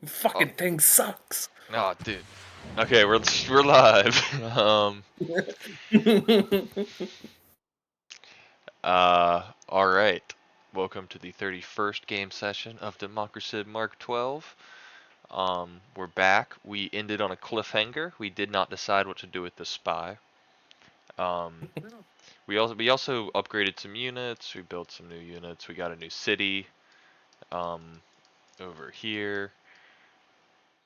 Fucking thing sucks. Oh, dude. Okay, we're live. All right. Welcome to the 31st game session of Democraciv Mark 12. We're back. We ended on a cliffhanger. We did not decide what to do with the spy. We also upgraded some units. We built some new units. We got a new city. Over here.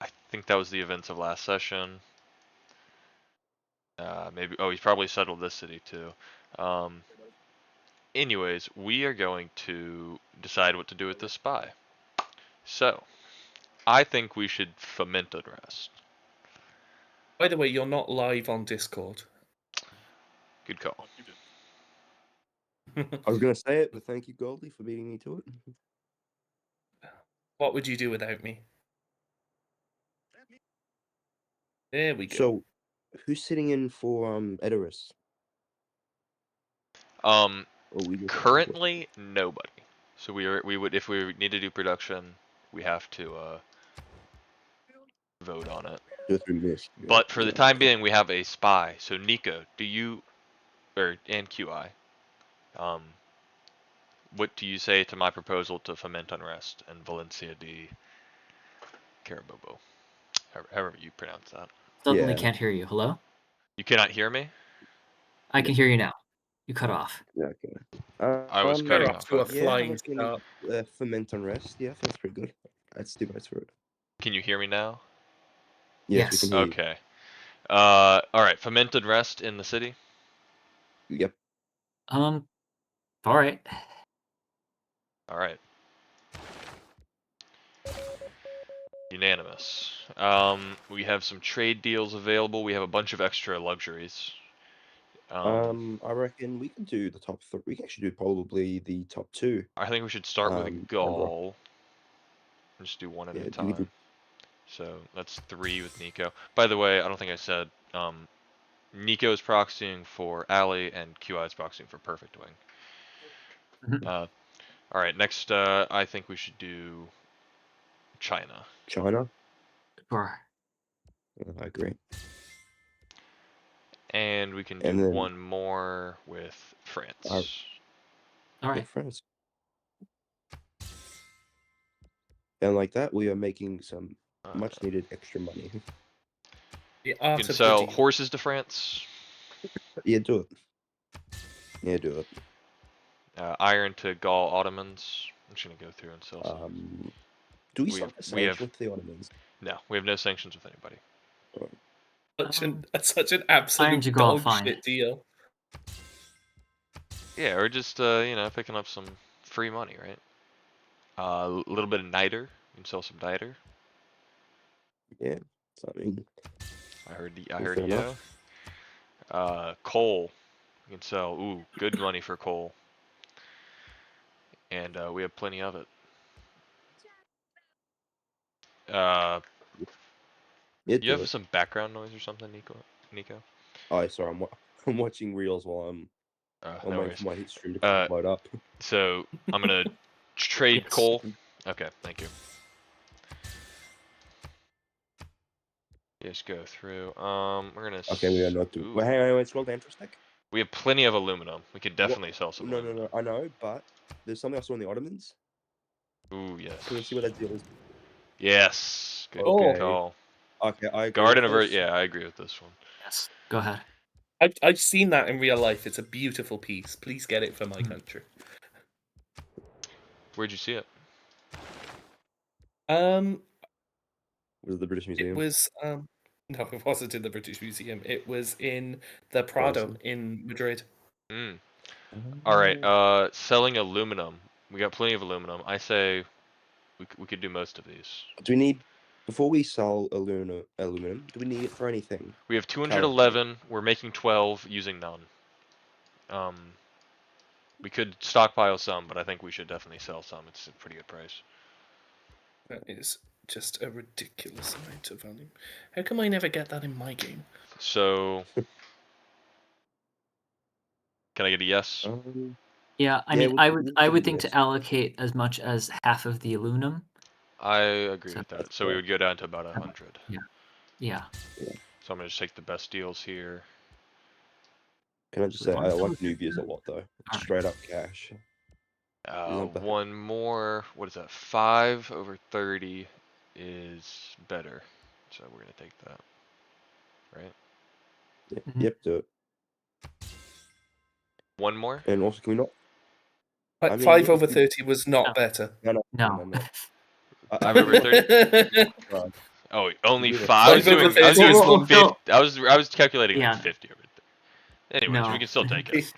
I think that was the events of last session. Maybe. Oh, he's probably settled this city too. Anyways, we are going to decide what to do with this spy. So, I think we should foment unrest. By the way, you're not live on Discord. Good call. I was going to say it, but thank you, Goldie, for beating me to it. What would you do without me? There we go. So, who's sitting in for Edoras? Currently nobody. So we would, if we need to do production, we have to vote on it. But for the time being, we have a spy. So Nico, do you, and QI, what do you say to my proposal to foment unrest in Valencia de Carabobo? However you pronounce that. Suddenly can't hear you. Hello? You cannot hear me? I can hear you now. You cut off. Yeah, okay. I was cutting off. To a flying start. Foment unrest. Yeah, that's pretty good. That's 2 votes for it. Can you hear me now? Yes. We can hear Okay. Alright, foment unrest in the city? you. Yep. Alright. Alright. Unanimous. We have some trade deals available. We have a bunch of extra luxuries. I reckon we can do the top 3. We can actually do probably the top 2. I think we should start with Gaul. And just do one at a time. So that's 3 with Nico. By the way, I don't think I said, Nico is proxying for Ali and QI is proxying for Perfect Wing. Alright, next, I think we should do China. China? Sure. I agree. And we can do one more with France. Alright. France. And like that, we are making some much needed extra money. You can sell horses to France. Yeah, do it. Yeah, do it. Iron to Gaul Ottomans. I'm just gonna go through and sell some. Do we have sanctions with the Ottomans? No, we have no sanctions with anybody. Such an absolute dog shit deal. Yeah, or just you know, picking up some free money, right? A little bit of niter. You can sell some niter. Yeah, something. I heard you. Coal. You can sell. Ooh, good money for coal. And we have plenty of it. You have some background noise or something, Nico? Oh, sorry. I'm watching reels while I'm on my hit stream to load up. So I'm gonna trade coal. Okay, thank you. Just go through. We're gonna. Okay, we are not doing. Wait, hang on, scroll down for a sec. We have plenty of aluminum. We could definitely sell some. No. I know, but there's something else on the Ottomans. Ooh, yes. Can we see what that deal is? Yes. Good call. Okay, I agree. Garden of yeah, I agree with this one. Yes. Go ahead. I've seen that in real life. It's a beautiful piece. Please get it for my country. Where'd you see it? Was it the British Museum? It was no, it wasn't in the British Museum. It was in the Prado in Madrid. All right. Selling aluminum. We got plenty of aluminum. I say we could do most of these. Do we need, before we sell aluminum, do we need it for anything? We have 211. We're making 12 using none. We could stockpile some, but I think we should definitely sell some. It's a pretty good price. That is just a ridiculous amount of value. How come I never get that in my game? So, can I get a yes? Yeah, I mean, I would think to allocate as much as half of the aluminum. I agree So with that. that's So we fair. would go down to about 100. Yeah. So I'm gonna just take the best deals here. Can I just say, I like Nubia's a lot, though. Alright. Straight up cash. not bad. One more. What is that? 5 over 30 is better. So we're gonna take that. Right. Yeah. Mhm. Yep, do it. One more. And also, can we not? Like I mean, 5 yeah, over we- 30 was not No. better. No. No. 5 over 30. Right. Oh, only do the 5. I was 5 over doing. I was 30 doing is Well, 1. 50. I was calculating Yeah. like 50 over 30. Anyways, No. we can still take it.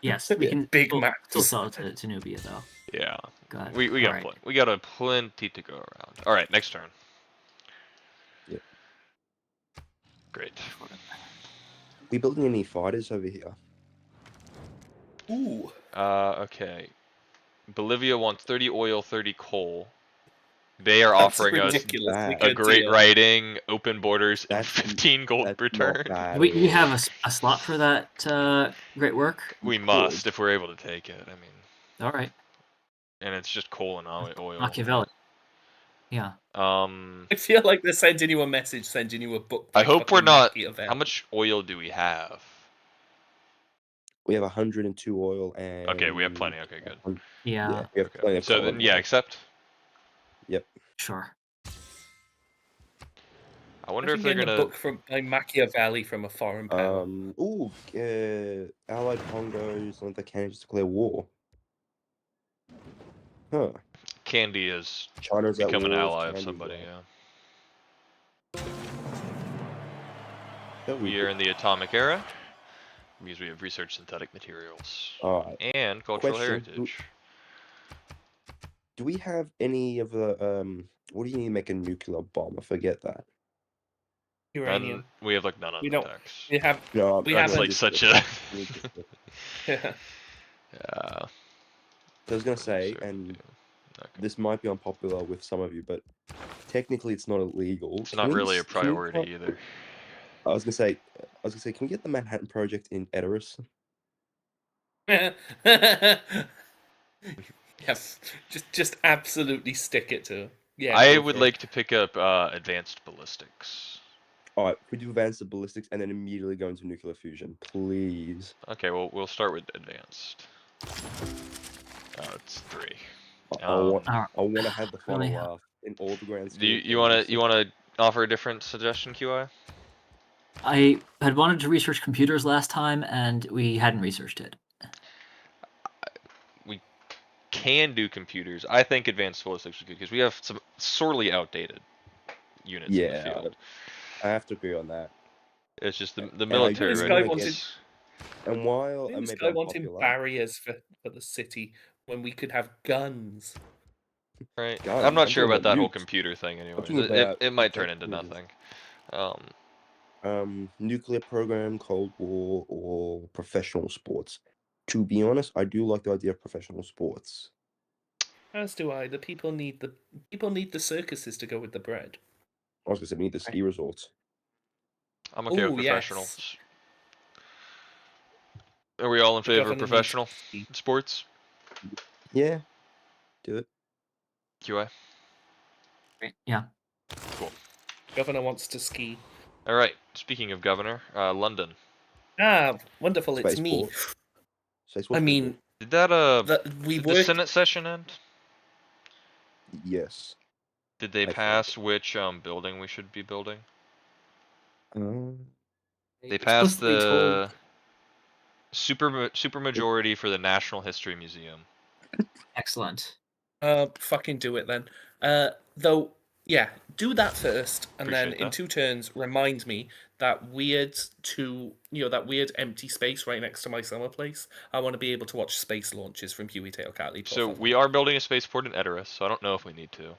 Yes, we can Big we'll max. still sell it to Nubia though. Yeah. Go ahead. We got Alright. we got a plenty to go around. All right, next turn. Yep. Great. We building any fighters over here? Ooh. Okay. Bolivia wants 30 oil, 30 coal. They are That's offering us ridiculously bad. a good great deal. writing, open borders, and That's 15 gold That's return. not bad. Do we at all. have a slot for that great work? We could. must if we're able to take it. I mean, Alright. and it's just coal and oil. Machiavelli. Yeah. I feel like they're sending you a message, sending you a book. I By hope we're fucking not. Machiavelli. How much oil do we have? We have 102 oil and. Okay, we have plenty. Okay, good. Yeah. we have plenty Okay. of So coal then, and yeah, oil. accept. Yep. Sure. I wonder if they're getting a gonna. book by Machiavelli from a foreign power. Allied Congos let the Canadians declare war. Huh. Candy is China's at become an war with ally of Candy, somebody. yeah. Yeah. That would We be are in the atomic era because we have researched synthetic materials Alright. and cultural Question, heritage. Do we have any of the what do you need to make a nuclear bomb? I forget that. Uranium. We have like none on We the don't- decks. We have. No, We That's haven't- like such a. Yeah. Yeah. I was gonna say, Certainly and do. Okay. this might be unpopular with some of you, but technically it's not illegal. It's not really a priority either. I was gonna say, can we get the Manhattan Project in Edoras? Yes. Just absolutely stick it to. Yeah. I go would for it. like to pick up advanced ballistics. Alright, we do advanced ballistics and then immediately go into nuclear fusion, please. Okay, well we'll start with advanced. It's 3. I want Alright. to have the final Really? laugh in all the grand. Do you wanna offer a different suggestion, QI? I had wanted to research computers last time, and we hadn't researched it. We can do computers. I think advanced ballistics is good because we have some sorely outdated units in the field. I have to agree on that. It's just the I military This do guy wanna wanted- readiness. And while This maybe guy I'm wanting popular, barriers for the city when we could have guns. Right. Guns, I'm not I'm sure talking about that about whole nukes. computer thing anyways. talking about It might turn into computers. nothing. Nuclear program, Cold War, or professional sports. To be honest, I do like the idea of professional sports. As do I. The people need the circuses to go with the bread. I was gonna say we need the ski resorts. I'm okay with Ooh, professional. yes. Are we all in The favor of governor needs professional ski. sports? Yeah, do it. QI? Yeah. Cool. Governor wants to ski. Alright, speaking of governor, London. Ah, wonderful! It's me. Spaceport. I Spaceport's mean, Did that we did the worked. Senate session end? good. Yes. Did they I think. pass which building we should be building? They It's passed supposed to be told- the super majority for the National History Museum. Excellent. Fucking do it then. Though, yeah, do that first, and then Appreciate in that. 2 turns, remind me that weird empty space right next to my summer place. I want to be able to watch space launches from Huey Tail Catley. So we are building a spaceport in Edoras, so I don't know if we need to.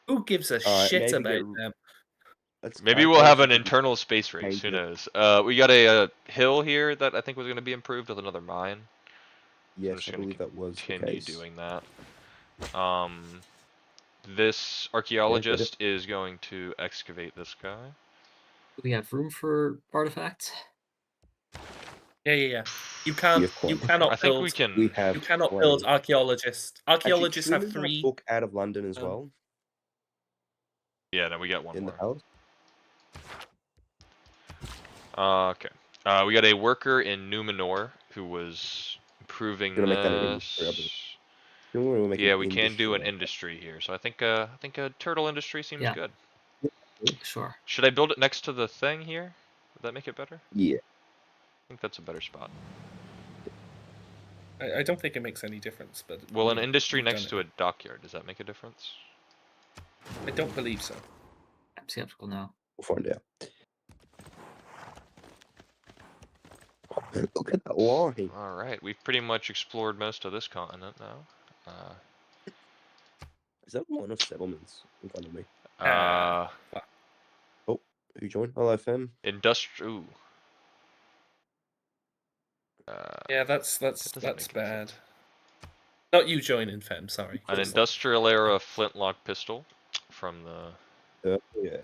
Who gives a Alright, shit maybe about them? Maybe we'll have an internal space race. Who knows? We got a hill here that I think was going to be improved with another mine. Yes, just I gonna believe that was the Continue case. doing that. This archaeologist is going to excavate this guy. Do we have room for artifacts? Yeah. You I cannot I think build. we can. We have You cannot plenty. build archaeologists. Archaeologists Actually, have shouldn't we 3. book out of London as well? Yeah, no, we got one in the more. house. Okay. We got a worker in Numenor who was improving Gonna make that an industry. I this. believe. You know, we'll make Yeah, an we can do an industry. industry here. So I think a turtle industry seems Yeah. good. Sure. Should I build it next to the thing here? Would that make it better? Yeah. I think that's a better spot. I don't think it makes any difference, but Well, an industry you've done next it. to a dockyard, does that make a difference? I don't believe so. I'm skeptical now. We'll find out. Look at that line. Alright, we've pretty much explored most of this continent now. Is that one of settlements in front of me? Fuck. Oh, who joined? Hello, Fem. Ooh. Yeah, that's that doesn't make any bad. sense. Not you joining, Fem. Sorry. An Just- industrial era flintlock pistol from the Yeah.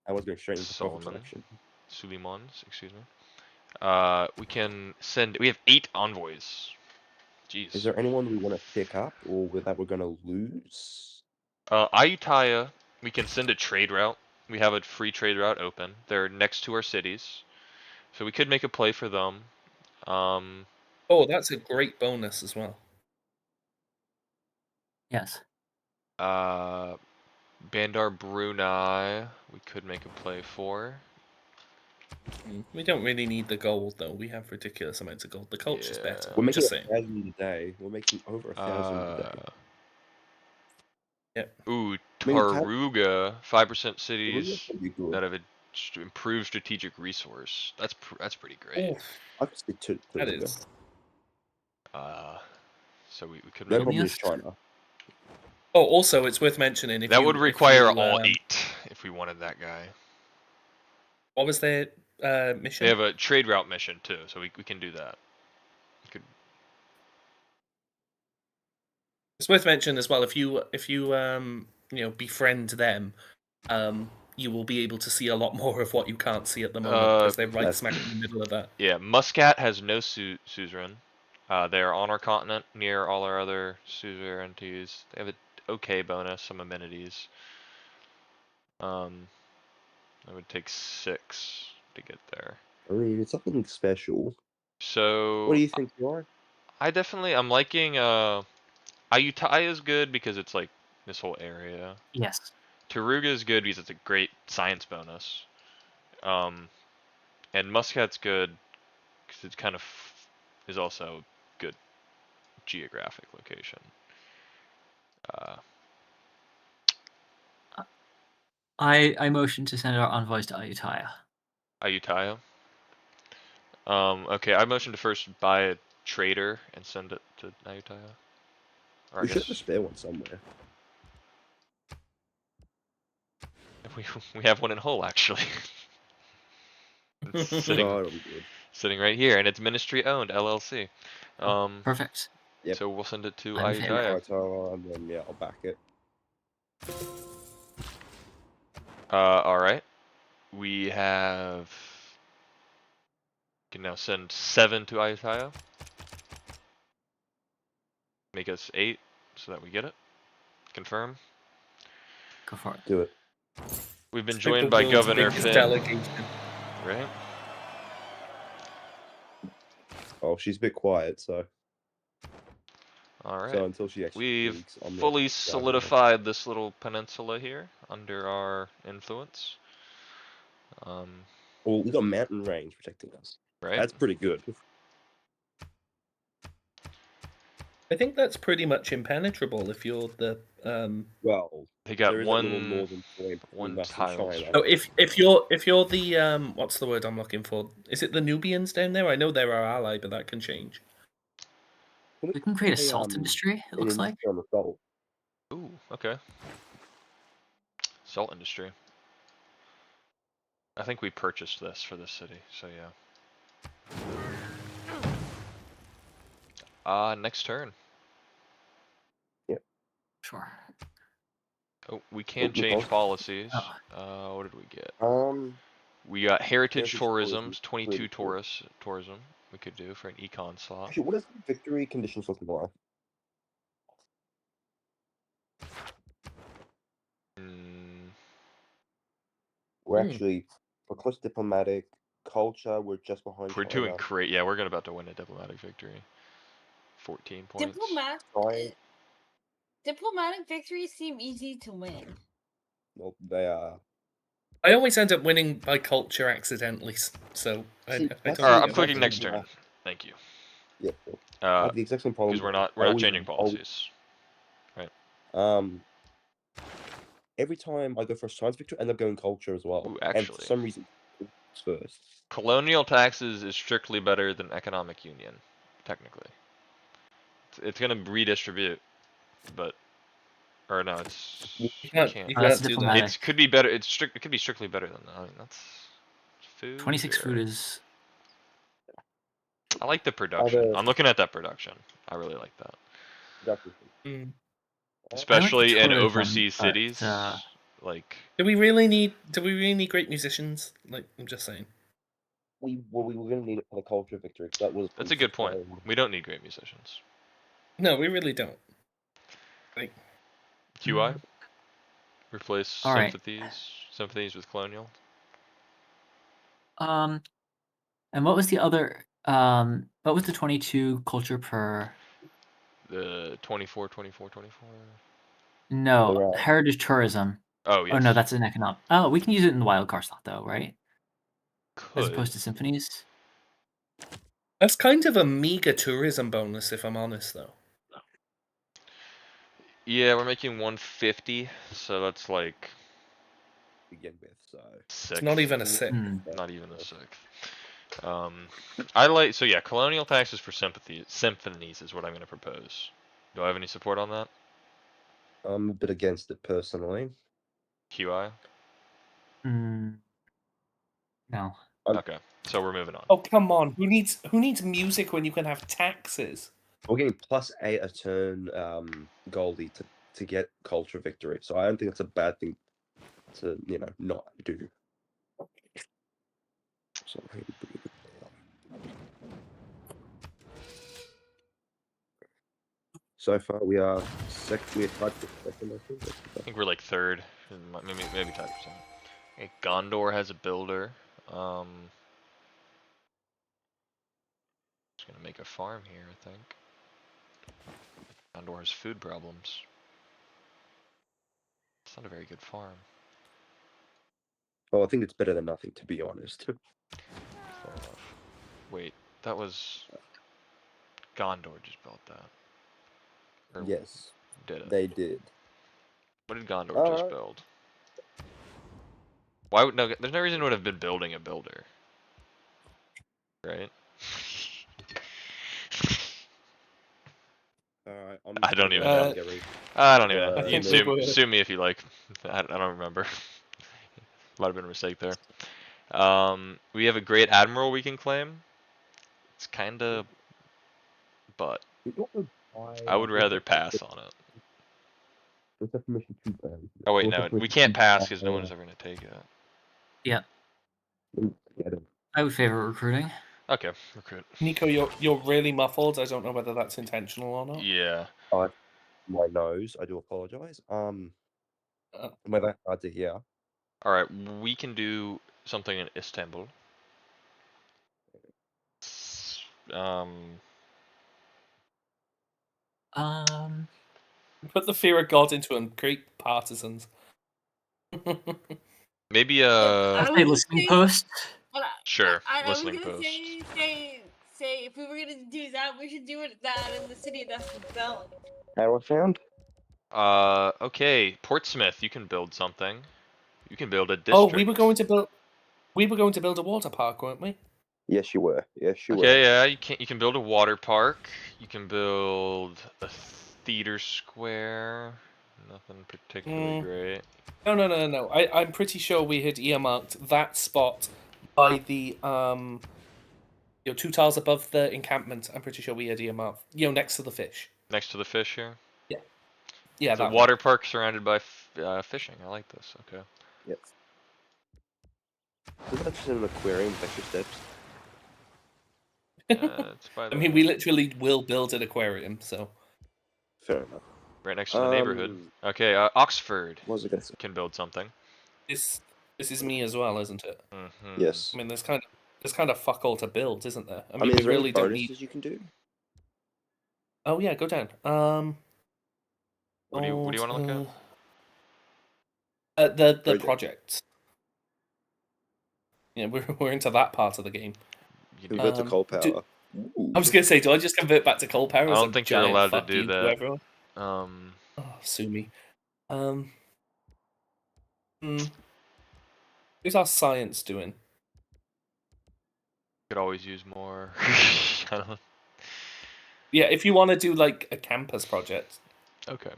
I was going straight into profit Solomon. collection. Suleimans, excuse me. We can send. We have 8 envoys. Jeez. Is there anyone we want to pick up or that we're going to lose? Ayutthaya, we can send a trade route. We have a free trade route open. They're next to our cities, so we could make a play for them. Oh, that's a great bonus as well. Yes. Bandar Brunei, we could make a play for. We don't really need the gold though. We have ridiculous amounts of gold. The culture's better. We're making Just saying. 1,000 a day. We're making over 1,000 a day. Yep. Ooh, I mean, Taruga, 5% Taruga's cities gonna be good. that have a improved strategic resource. That's pretty great. Oof, I could stick to that Taruga. is. So we could No make problem is Vilnius? China. Oh, also, it's worth mentioning if that you, would if require you, all 8 if we wanted that guy. What was their mission? They have a trade route mission too, so we can do that. It's worth mentioning as well. If you befriend them, you will be able to see a lot more of what you can't see at the moment because they're right smack in the middle of that. Yeah, Muscat has no suzerain. They're on our continent near all our other suzerainties. They have an okay bonus, some amenities. It would take 6 to get there. I mean, it's something special. So What do you think, Ryan? I'm liking Ayutthaya is good because it's like this whole area. Yes. Taruga is good because it's a great science bonus. And Muscat's good because it's kind of is also good geographic location. I motion to send our envoys to Ayutthaya. Ayutthaya. Okay, I motion to first buy a trader and send it to Ayutthaya. Or I We should have a guess spare one somewhere. we have one in Hull actually. It's sitting Oh, it'll be good. sitting right here, and it's ministry owned LLC. Perfect. Yep. So we'll send it to I'm in favor. Ayutthaya. And then, yeah, I'll back it. All right. We have. Can now send 7 to Ayutthaya. Make us 8, so that we get it. Confirm. Go for it. Do it. We've been It's like joined the by world's Governor biggest Finn. delegation. Right. Oh, she's a bit quiet, so. All right. So until she actually We've speaks, I'm fully gonna solidified this little peninsula here under our influence. Well, we got mountain range protecting us. Right. That's pretty good. I think that's pretty much impenetrable if you're the. Well, They got there is that little northern point one between us and tile China. Oh, if you're the what's the word I'm looking for? Is it the Nubians down there? I know they're our ally, but that can change. We can create a Hey, salt industry, it an looks like. industry on the salt. Ooh, okay. Salt industry. I think we purchased this for this city, so yeah. Next turn. Sure. Oh, we can Oh, change okay. policies. Oh. What did we get? We We got heritage Heritage tourisms, tourism, 22 really tourism we could do for an econ slot. Actually, what is the victory conditions looking like? We're actually we're close to diplomatic. Culture, we're just behind We're doing China. great. Yeah, we're about to win a diplomatic victory. 14 points. Science, Diplomatic victories seem easy to win. well, they are. I always end up winning by culture accidentally, so I See, don't that's All right, the I'm clicking exact next same- turn. Thank you. Yeah, sure. I have the exact same problem. Because we're not I always- changing always- policies. Every time I go for a science victory, I end up going culture as well. Ooh, And actually. for some reason, it's first. Colonial taxes is strictly better than economic union, technically. It's gonna redistribute, but or no, it's You you can't can't. you Oh, that's can't do that. diplomatic. It could be better. It could be strictly better than that. I mean, that's food. 26 or- food is. I like the production. I'm looking at that production. I really like that, Mm. especially in tourism, overseas but, cities. Like Do we really need great musicians? Like, I'm just saying. We were going to need it for the culture victory. That was. that's a good point. We don't need great musicians. No, we really don't. Like, QI replace All right. sympathies with colonial. And what was the other? What was the 22 culture per? The 24. No, heritage tourism. Oh yes. Oh no, that's an economic. Oh, we can use it in the wild card slot though, right? Could. As opposed to symphonies. that's kind of a meager tourism bonus, if I'm honest, though. Yeah, we're making 150, so that's like Begin with, so. six. It's not even a six. Not even a sixth. I like so yeah. Colonial taxes for symphonies is what I'm going to propose. Do I have any support on that? I'm a bit against it personally. QI. No. Okay, so we're moving on. Oh, come on. Who needs music when you can have taxes? We're getting +8 a turn, Goldie to get culture victory. So I don't think that's a bad thing to not do. So far we are second. We're tied for second, I think. I think we're like third, maybe tied for second. Okay, Gondor has a builder. Just gonna make a farm here, I think. Gondor has food problems. It's not a very good farm. Well, I think it's better than nothing, to be honest. Wait, that was Gondor just built that. Or Yes, did it? they did. What did Gondor just build? Why would no? There's no reason it would have been building a builder, right? Alright, I don't even know. Gary. I don't even know. I You think can we were- sue me if you like. I don't remember. Might have been a mistake there. We have a great admiral we can claim. It's kind of, but I would rather pass on it. Oh wait, no, we can't pass because no one's ever gonna take it. Yeah. I would favor recruiting. Okay, recruit. Nico, you're really muffled. I don't know whether that's intentional or not. Yeah. My nose. I do apologize. My that's hard to hear. All right, we can do something in Istanbul. Put the fear of God into them. Great partisans. Maybe I'll say listening post. Sure, I was listening gonna post. say if we were gonna do that, we should do it in the city that's rebelling. How I found? Okay, Portsmouth, you can build something. You can build a district. Oh, we were going to build a water park, weren't we? Yes, you were. Yes, you were. Okay, yeah, you can build a water park. You can build a theater square. Nothing particularly great. No. I'm pretty sure we had earmarked that spot by the 2 tiles above the encampment. I'm pretty sure we had earmarked, next to the fish. Next to the fish here. Yeah. The water park surrounded by fishing. I like this. Okay. Yes. Isn't that just an aquarium with extra steps? It's by I mean, we literally will build an aquarium, so. Fair enough. right next to the neighborhood. Okay, Oxford What was I gonna say? can build something. This is me as well, isn't it? Mm-hmm. Yes. I mean, there's kind of fuck all to build, isn't there? I I mean, mean, we is there any really don't need. bonuses you can do? Oh yeah, go down. What do you want to look at? The Right there. projects. Yeah, we're into that part of the game. You do. Convert to coal do- power. I was gonna say, do I just convert back to coal power? I As don't a think you're giant allowed to fuck do you that. everyone? Oh, sue me. Who's our science doing? Could always use more. I don't. Yeah, if you want to do like a campus project. Okay.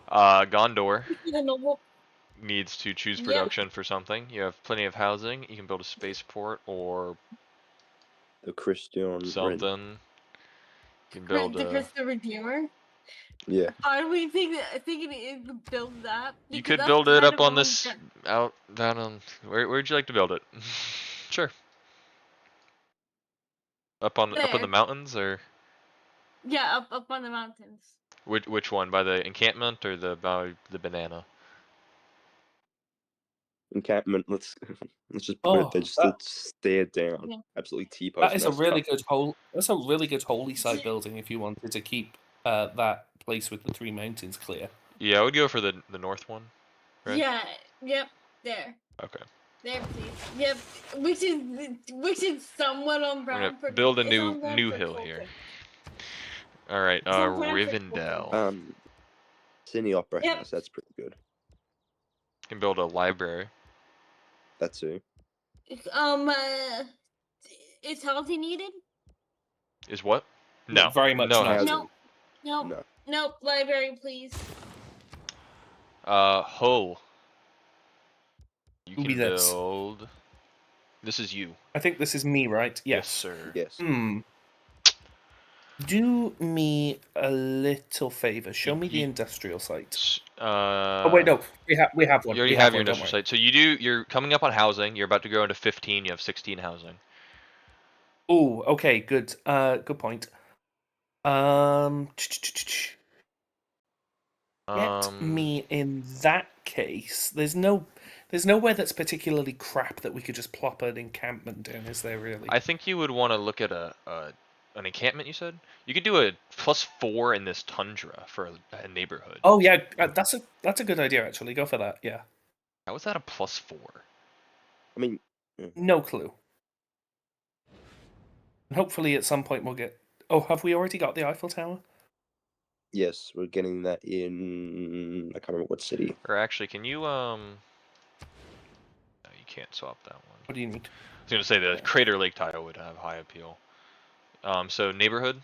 Gondor The noble. needs to choose Yep. production for something. You have plenty of housing. You can build a spaceport or The Christian Ren. something. You can build The a. Christopher Redeemer. Yeah. Are we thinking it could build that? You Because could that's build it kind up of on what this we've out down on. Where'd you like to build it? Sure. Up on the There. mountains or Yeah, up on the mountains. which one? By the encampment or by the banana? Encampment. Let's just put it there. Just that- to stare down. Yeah. Absolutely T-pose. That is a really good That's a really good holy site building if you wanted to keep that place with the 3 mountains clear. Yeah, I would go for the north one. Right? Yeah. Yep. There. Okay. There, please. Yep. Which is somewhat on We're brand gonna for. build a it's on brand new for hill culture. here. All right. It's on brand for Rivendell. Cine Opera Yep. House. That's pretty good. Can build a library. That too. Is healthy needed? Is what? No. Very much no. not. Housing. No. Nope. No. Nope. Library, please. Hull. You Who can be that? build. This is you. I think this is me, right? Yes, Yes. sir. Yes. Do me a little favor. Show me the Ye- industrial site. Oh Oh wait, no. We have one. You already We have your one, don't industrial worry. site. So you're coming up on housing. You're about to go into 15. You have 16 housing. Oh, okay, good. Good point. Get me in that case. There's nowhere that's particularly crap that we could just plop an encampment in, is there really? I think you would want to look at an encampment. You said you could do a +4 in this tundra for a neighborhood. Oh yeah, that's a good idea actually. Go for that. Yeah. How is that a +4? I mean, No clue. Hopefully at some point we'll get. Oh, have we already got the Eiffel Tower? yes, we're getting that in. I can't remember what city. Or actually, can you No, you can't swap that one. What do you need? I was gonna say the Crater Lake tile would have high appeal. So neighborhood.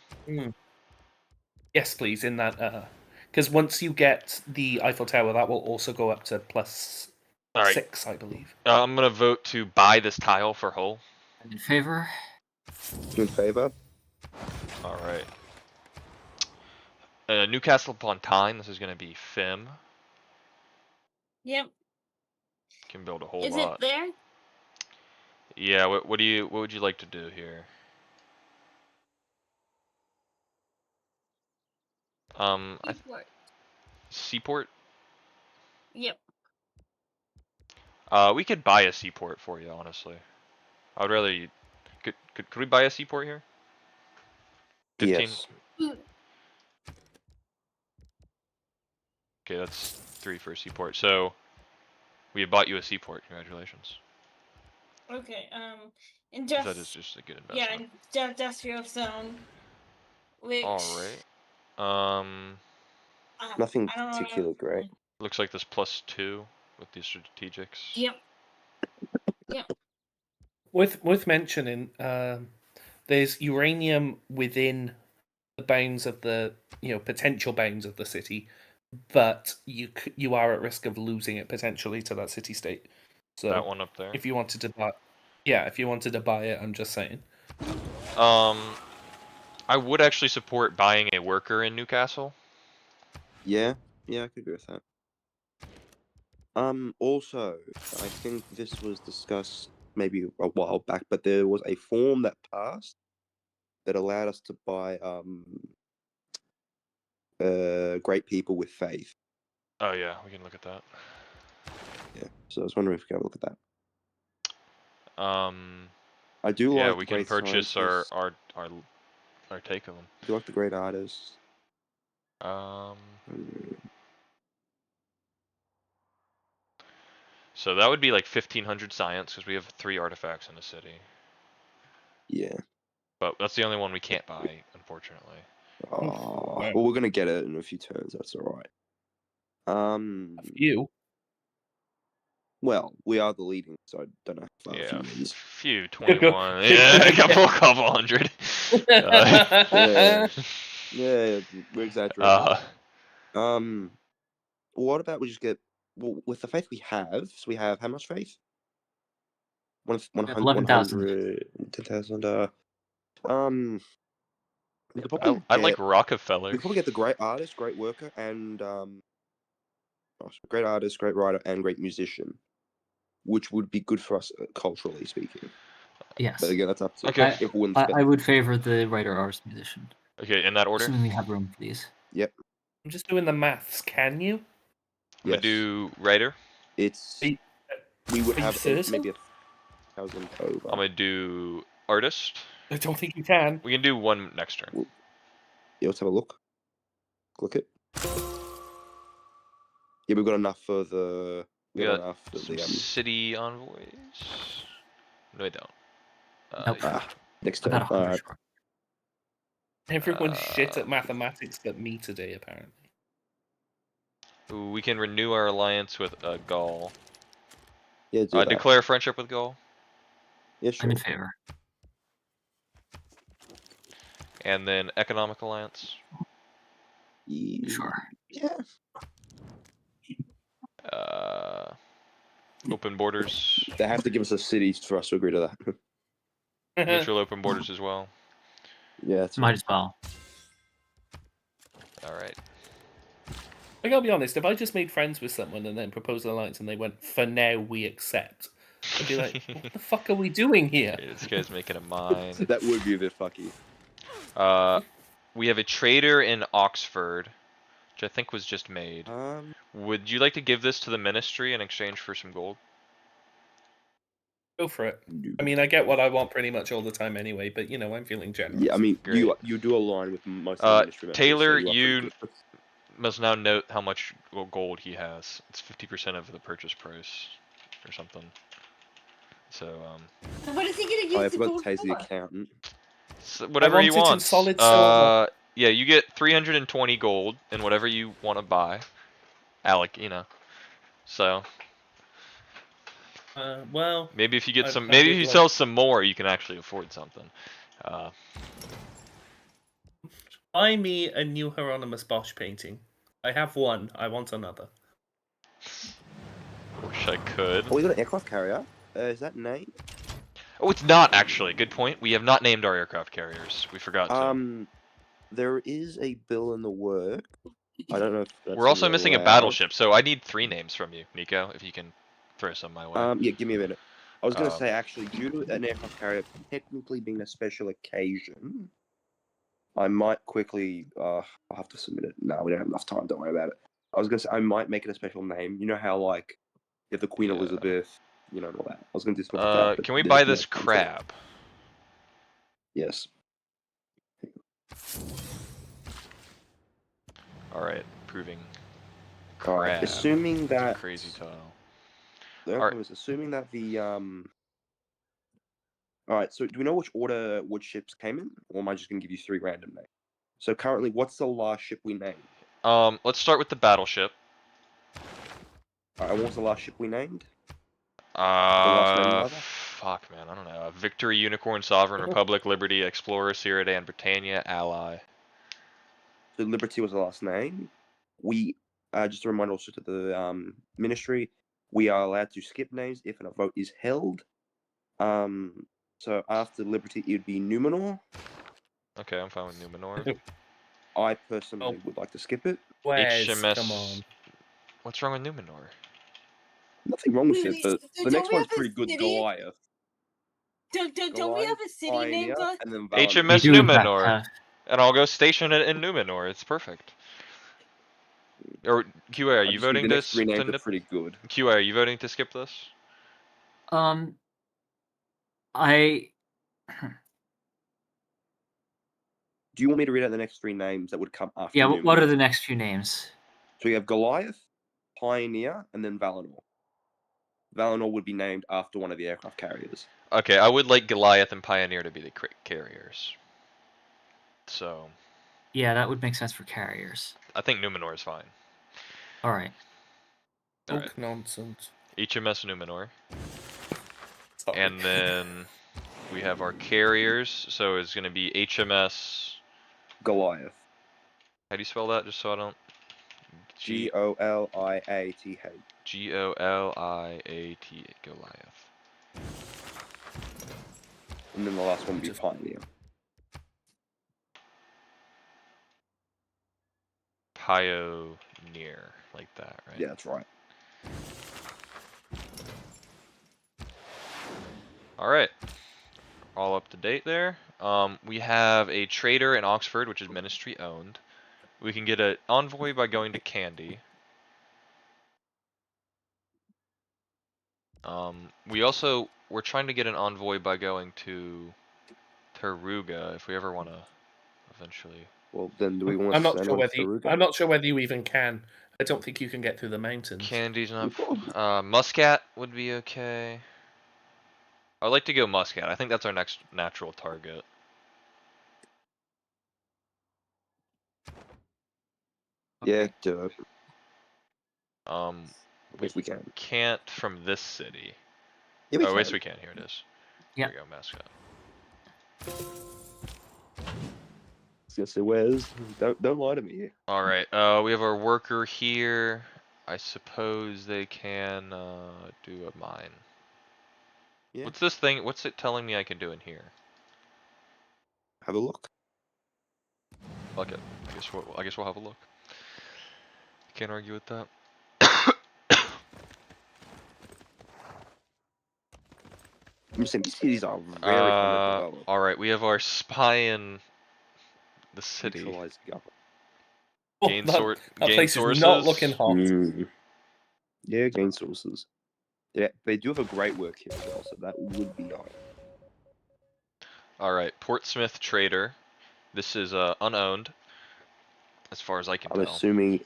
Yes, please. In that, because once you get the Eiffel Tower, that will also go up to +6, I believe. I'm gonna vote to buy this tile for Hull. In favor? In favor? All right. Newcastle upon Tyne. This is gonna be Fim. Yep. Can build a whole Is lot. it there? Yeah. What would you like to do here? Seaport. Yep. We could buy a seaport for you, honestly. I would rather you. Could we buy a seaport here? 15. Yes. Okay, that's 3 for a seaport. So we have bought you a seaport. Congratulations. Okay. 'Cause that is just a good investment. Yeah, industrial zone. Which. All right. Nothing I don't know. particularly great. Looks like this +2 with these strategics. Yep. Yep. Worth mentioning, there's uranium within the bounds of the potential bounds of the city, but you are at risk of losing it potentially to that city state. So That one up there. if you wanted to buy, it, I'm just saying. I would actually support buying a worker in Newcastle. Yeah, I could agree with that. Also, I think this was discussed maybe a while back, but there was a form that passed that allowed us to buy great people with faith. Oh yeah, we can look at that. So I was wondering if we can have a look at that. Um, I do yeah, like we the can great purchase scientists. our take of them. I do like the great artists. Um, Mm, so that would be like 1500 science because we have 3 artifacts in the city. yeah. But that's the only one we can't buy, unfortunately. Well, we're gonna get it in a few turns. That's all right. A few. Well, we are the leading, so I don't know how far Yeah, a few is. few 21. Yeah, a couple hundred. Yeah, yeah, we're exaggerating. What about we just get with the faith we have? So we have how much faith? 100, 11,000. 10,000. We could I probably like Rockefeller. we could probably get the great artist, great worker, and great artist, great writer, and great musician, which would be good for us culturally speaking. Yes. But again, that's up to Okay. everyone's. I would favor the writer, artist, musician. Okay, in that order. Assuming we have room for these. Yep. I'm just doing the maths. Can you? I'm gonna do writer. It's Are you- we would are you have certain? maybe 1,000 over. I'm gonna do artist. I don't think you can. We can do one next turn. Yeah, let's have a look. Click it. Yeah, we've got enough for the. We got enough for some the city envoys. No, I don't. Nope. Yeah. next turn. About 100 short. Everyone's shit at mathematics but me today, apparently. Ooh, we can renew our alliance with Gaul. Yeah, do that. Declare friendship with Gaul. Yeah, I'm sure. in favor. And then economic alliance. Sure. Yeah. Open borders. They have to give us a city for us to agree to that. Mutual open borders as well. Yeah, that's Might as well. Alright. I gotta be honest, if I just made friends with someone and then proposed an alliance and they went, for now we accept, I'd be like, what the fuck are we doing here? Okay, this guy's making a mine. That would be a bit fucky. We have a trader in Oxford, which I think was just made. Would you like to give this to the ministry in exchange for some gold? Go for it. I mean, I get what I want pretty much all the time anyway, but you know, I'm feeling generous. Yeah, I mean, Great. you do align with most of the ministry members. Taylor, so you are pretty good. must now note how much gold he has. It's 50% of the purchase price, or something. So, What is he gonna use I the forgot gold to pay the for? accountant. so whatever he want it in wants. solid silver. Yeah, you get 320 gold in whatever you want to buy. Alec, you know. So Well, maybe if you get I- some, I maybe would if you like- sell some more, you can actually afford something. buy me a new Hieronymus Bosch painting. I have one. I want another. Wish I could. Oh, we got an aircraft carrier. Is that named? Oh, it's not actually. Good point. We have not named our aircraft carriers. We forgot to. There is a bill in the work. I don't know if that's We're also missing a allowed. battleship, so I need 3 names from you, Nico, if you can throw some my way. Yeah, give me a minute. I was going to say, actually, due to an aircraft carrier technically being a special occasion, I might quickly, I'll have to submit it. No, we don't have enough time, don't worry about it. I was going to say, I might make it a special name. You know how, like, you have the Queen Elizabeth, you know, and all that. I was going to do something like that. Can we there's buy no this time for that. crab? Yes. Alright, proving All right. crab. Assuming It's a that crazy tile. the Alright. was assuming that the All right. So do we know which order which ships came in, or am I just gonna give you 3 random names? So currently, what's the last ship we named? Let's start with the battleship. All right. What was the last ship we named? last name, rather? Fuck, man, I don't know. Victory, Unicorn, Sovereign, Republic, Liberty, Explorer, Cyrodian, Britannia, Ally. So Liberty was the last name. We just a reminder also to the ministry, we are allowed to skip names if a vote is held. So after Liberty, it would be Numenor. Okay, I'm fine with Numenor. I personally would like to skip it. Wes, HMS. come on. What's wrong with Numenor? Nothing wrong with Wait, it, but so the don't next we one's have a pretty good. city? Goliath. Don't we have a city named Pioneer, us? and then Valor. HMS We do, in fact, Numenor. have- And I'll go station it in Numenor. It's perfect. Or QA, are I you just think voting the next three names to are pretty good. QA, are you voting to skip this? I Do you want me to read out the next three names that would come after? yeah. What are Numenor? the next few names? So you have Goliath, Pioneer, and then Valinor. Valinor would be named after one of the aircraft carriers. Okay, I would like Goliath and Pioneer to be the carriers. So, Yeah, that would make sense for carriers. I think Numenor is fine. All right. Alright. Nonsense. HMS Numenor. Sorry. And then we have our carriers, so it's going to be HMS. Goliath. How do you spell that? Just so I don't. Goliath. Goliath. Goliath. And then the last one would be Pioneer. Pioneer, like that, right? Yeah, that's right. All right. All up to date there. We have a trader in Oxford, which is ministry owned. We can get an envoy by going to Candy. We're trying to get an envoy by going to Taruga if we ever want to eventually. Well, then do we want to I'm not send sure one whether to you, Taruga? I'm not sure whether you even can. I don't think you can get through the mountains. Candy's not. Well, Muscat would be okay. I'd like to go Muscat. I think that's our next natural target. yeah, do it. We If we can. can't from this city. Yeah, we Oh, can. yes, we can. Here it is. Yeah. Here we go, Mascot. I was gonna say, where's? Don't lie to me here. All right. We have our worker here. I suppose they can do a mine. Yeah. What's this thing? What's it telling me I can do in here? Have a look. Fuck it. I guess we'll have a look. Can't argue with that. I'm saying these cities are very underdeveloped. All right. We have our spy in the city. Centralized government. Oh, Gain that gain place sources. is not looking hot. Yeah, gain sources. Yeah, they do have a great work here as well, so that would be nice. All right. Portsmouth trader. This is unowned, as far as I can I'm tell. assuming.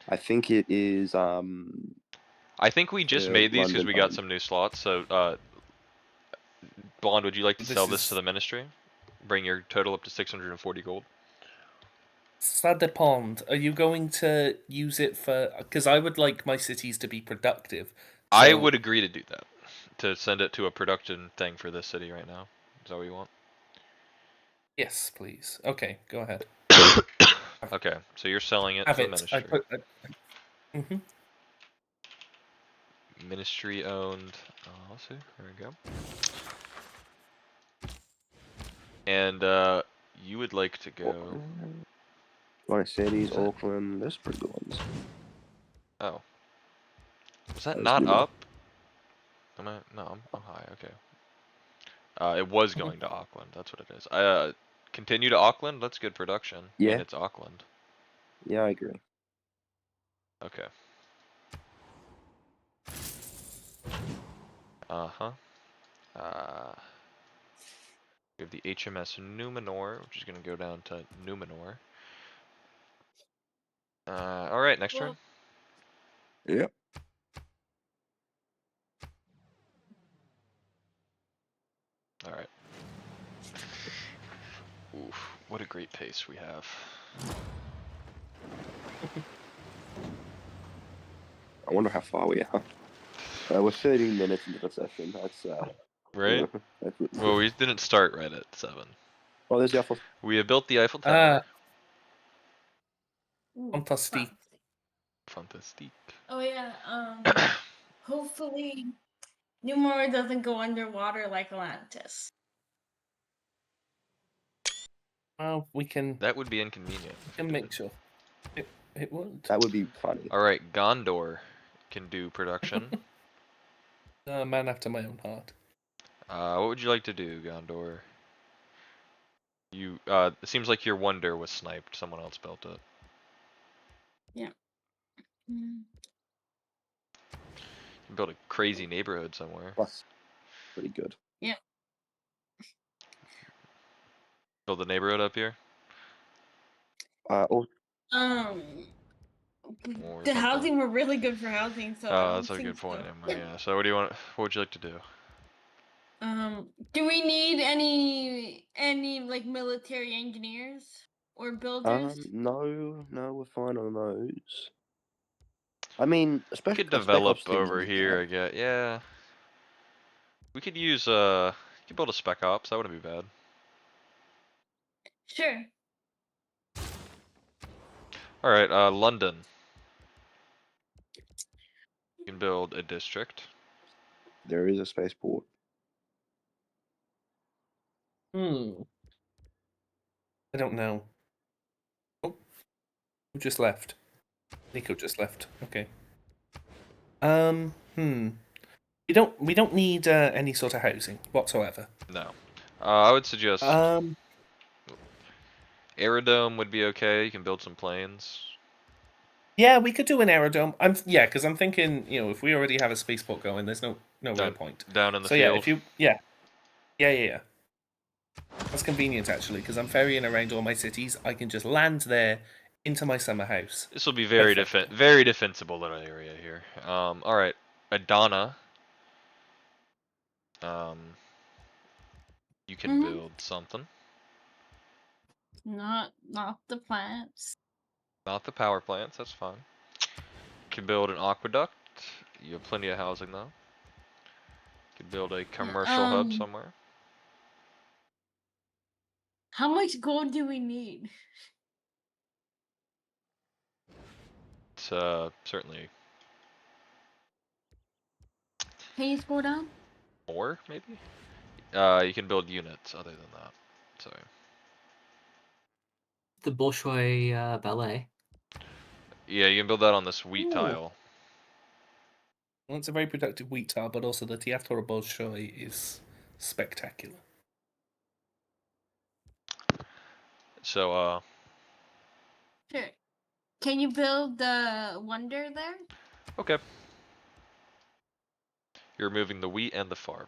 I think it is. I think we just made these because London we got owned. some new slots. So, Blonde, would you like to This sell this is- to the ministry? Bring your total up to 640 gold. Ça dépend. Are you going to use it for? Because I would like my cities to be productive. I So- would agree to do that. To send it to a production thing for this city right now. Is that what you want? Yes, please. Okay, go ahead. Okay, so you're selling it Have to the it. ministry. Mhm. Ministry owned. Let's see. There we go. And you would like to go. Like cities, Is that- Auckland. There's pretty good ones. Oh. Was that That's not new. up? Am I? No, I'm high. Okay. It was going to Auckland. That's what it is. Continue to Auckland. That's good production. Yeah. And it's Auckland. Yeah, I agree. Okay. Uh-huh. We have the HMS Numenor, which is going to go down to Numenor. Alright, next turn. Yep. Alright. Oof, what a great pace we have. I wonder how far we are. We're 13 minutes into the session. That's Right? that's Well, we didn't start right at 7. Oh, there's the Eiffel. We have built the Eiffel Tower. Ooh, Fantastic. Fantastique. Oh yeah. Hopefully, Numenor doesn't go underwater like Atlantis. Well, we can That would be inconvenient. make sure. It would. That would be funny. Alright, Gondor can do production. Man after my own heart. What would you like to do, Gondor? It seems like your wonder was sniped. Someone else built it. Yeah. You can build a crazy neighborhood somewhere. Plus, pretty good. Build a neighborhood up here. Oh, Or The something. housing, we're really good for housing, so I don't That's a think good point. so. Never mind, yeah. So what do you want? What would you like to do? Do we need any like military engineers or builders? no, we're fine on those. I mean, We especially could a spec develop ops team over would be here, I great. guess. Yeah. We could use you could build a spec ops. That wouldn't be bad. Sure. All right, London. You can build a district. There is a spaceport. I don't know. Oh, who just left? Nico just left. Okay. We don't need any sort of housing whatsoever. No. I would suggest Um, aerodome would be okay. You can build some planes. yeah, we could do an aerodrome. Because I'm thinking, if we already have a spaceport going, there's no real point. Down in the So field. yeah, that's convenient actually, because I'm ferrying around all my cities. I can just land there into my summer house. This will be very Perfect. very defensible little area here. All right, Adana. You can build something. Not the plants. Not the power plants. That's fine. You can build an aqueduct. You have plenty of housing though. You can build a commercial hub somewhere. How much gold do we need? It's certainly Can you scroll down? more, maybe? You can build units other than that. Sorry. The Bolshoi ballet. Yeah, you can build that on this wheat Ooh. tile. Well, it's a very productive wheat tile, but also the Teatro Bolshoi is spectacular. So, Sure. Can you build the wonder there? okay. You're removing the wheat and the farm.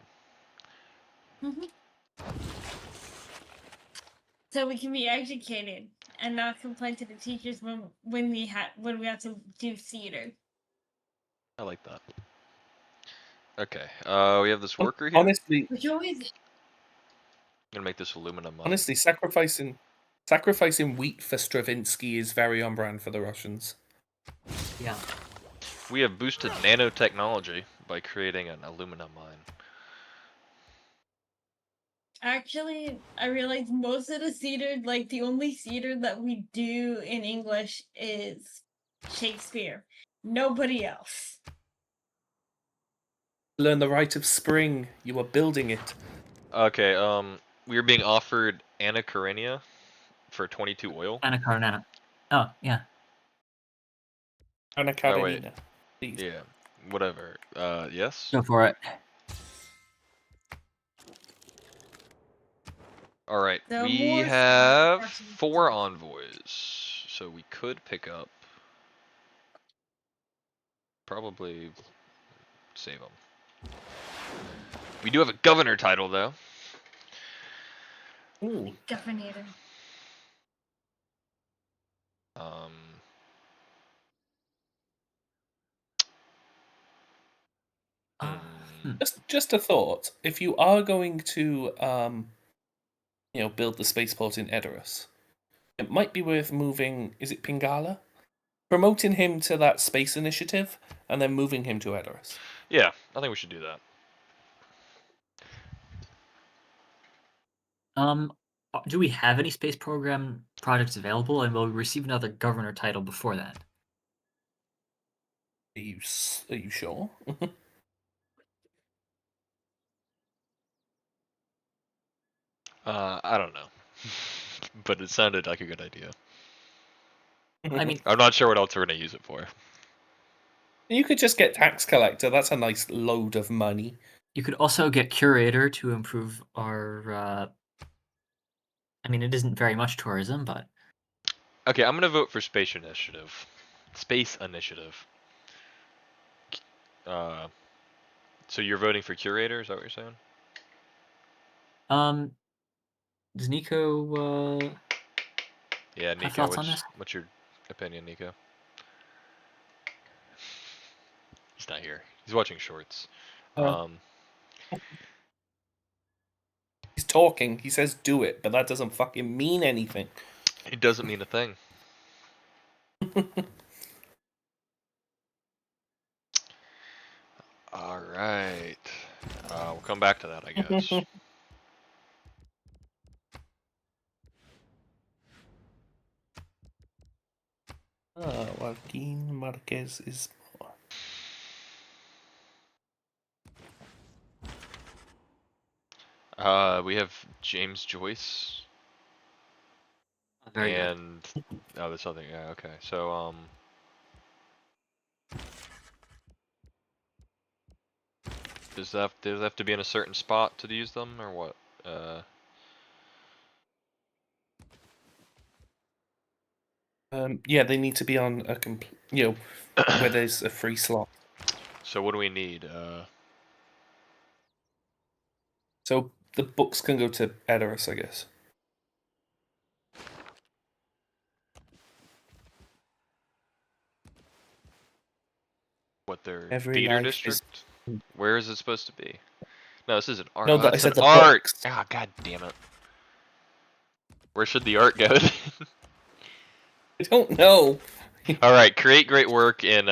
So we can be educated and not complain to the teachers when we have to do theater. I like that. Okay. We have this worker here. Honestly, Which always I'm gonna make this aluminum mine. honestly, sacrificing wheat for Stravinsky is very on brand for the Russians. Yeah. We have boosted nanotechnology by creating an aluminum mine. actually, I realized most of the theater, like the only theater that we do in English is Shakespeare. Nobody else. Learn the rite of spring. You are building it. Okay, we are being offered Anna Karenina for 22 oil. Anna Karenina. Oh, yeah. Anna Oh, wait. Karenina. Please. Yeah, whatever. Yes? Go for it. Alright, The we more have Russian 4 stuff. envoys, so we could pick up. Probably save them. We do have a governor title, though. Ooh. Governor. Just a thought. If you are going to, build the spaceport in Edoras, it might be worth moving. Is it Pingala? Promoting him to that space initiative, and then moving him to Edoras. Yeah, I think we should do that. Do we have any space program projects available, and will we receive another governor title before that? Are you sure? I don't know. But it sounded like a good idea. I mean, I'm not sure what else we're gonna use it for. You could just get tax collector. That's a nice load of money. you could also get curator to improve our. I mean, it isn't very much tourism, but Okay, I'm gonna vote for Space Initiative. Space Initiative. So you're voting for curator? Is that what you're saying? Does Nico Yeah, have Nico. thoughts on this? What's your opinion, Nico? He's not here. He's watching shorts. He's talking. He says do it, but that doesn't fucking mean anything. It doesn't mean a thing. All right. We'll come back to that, I guess. Joaquin Marquez is. We have James Joyce. Very good. And oh, there's something. Yeah, okay. So does that have to be in a certain spot to use them, or what? Yeah, they need to be on a where there's a free slot. So what do we need? So the books can go to Edoras, I guess. What their Every theater life is- district? Where is it supposed to be? No, this isn't art. No, Oh, but I that's said an the art. books. Ah, god damn it. Where should the art go? then? I don't know. All right, create great work in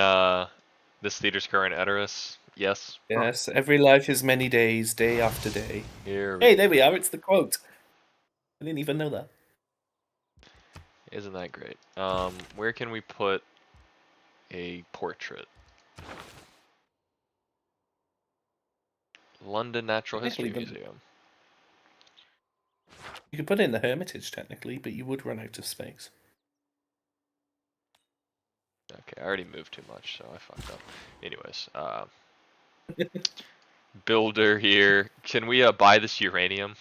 this theater's current Edoras. Yes. Yes, every life is many days, day after day. Here we Hey, there we are. It's the quote. I didn't even know that. Isn't that great? Where can we put a portrait? London Natural History Technically, Museum. You could put it in the Hermitage, technically, but you would run out of space. Okay, I already moved too much, so I fucked up. Anyways, builder here. Can we buy this uranium?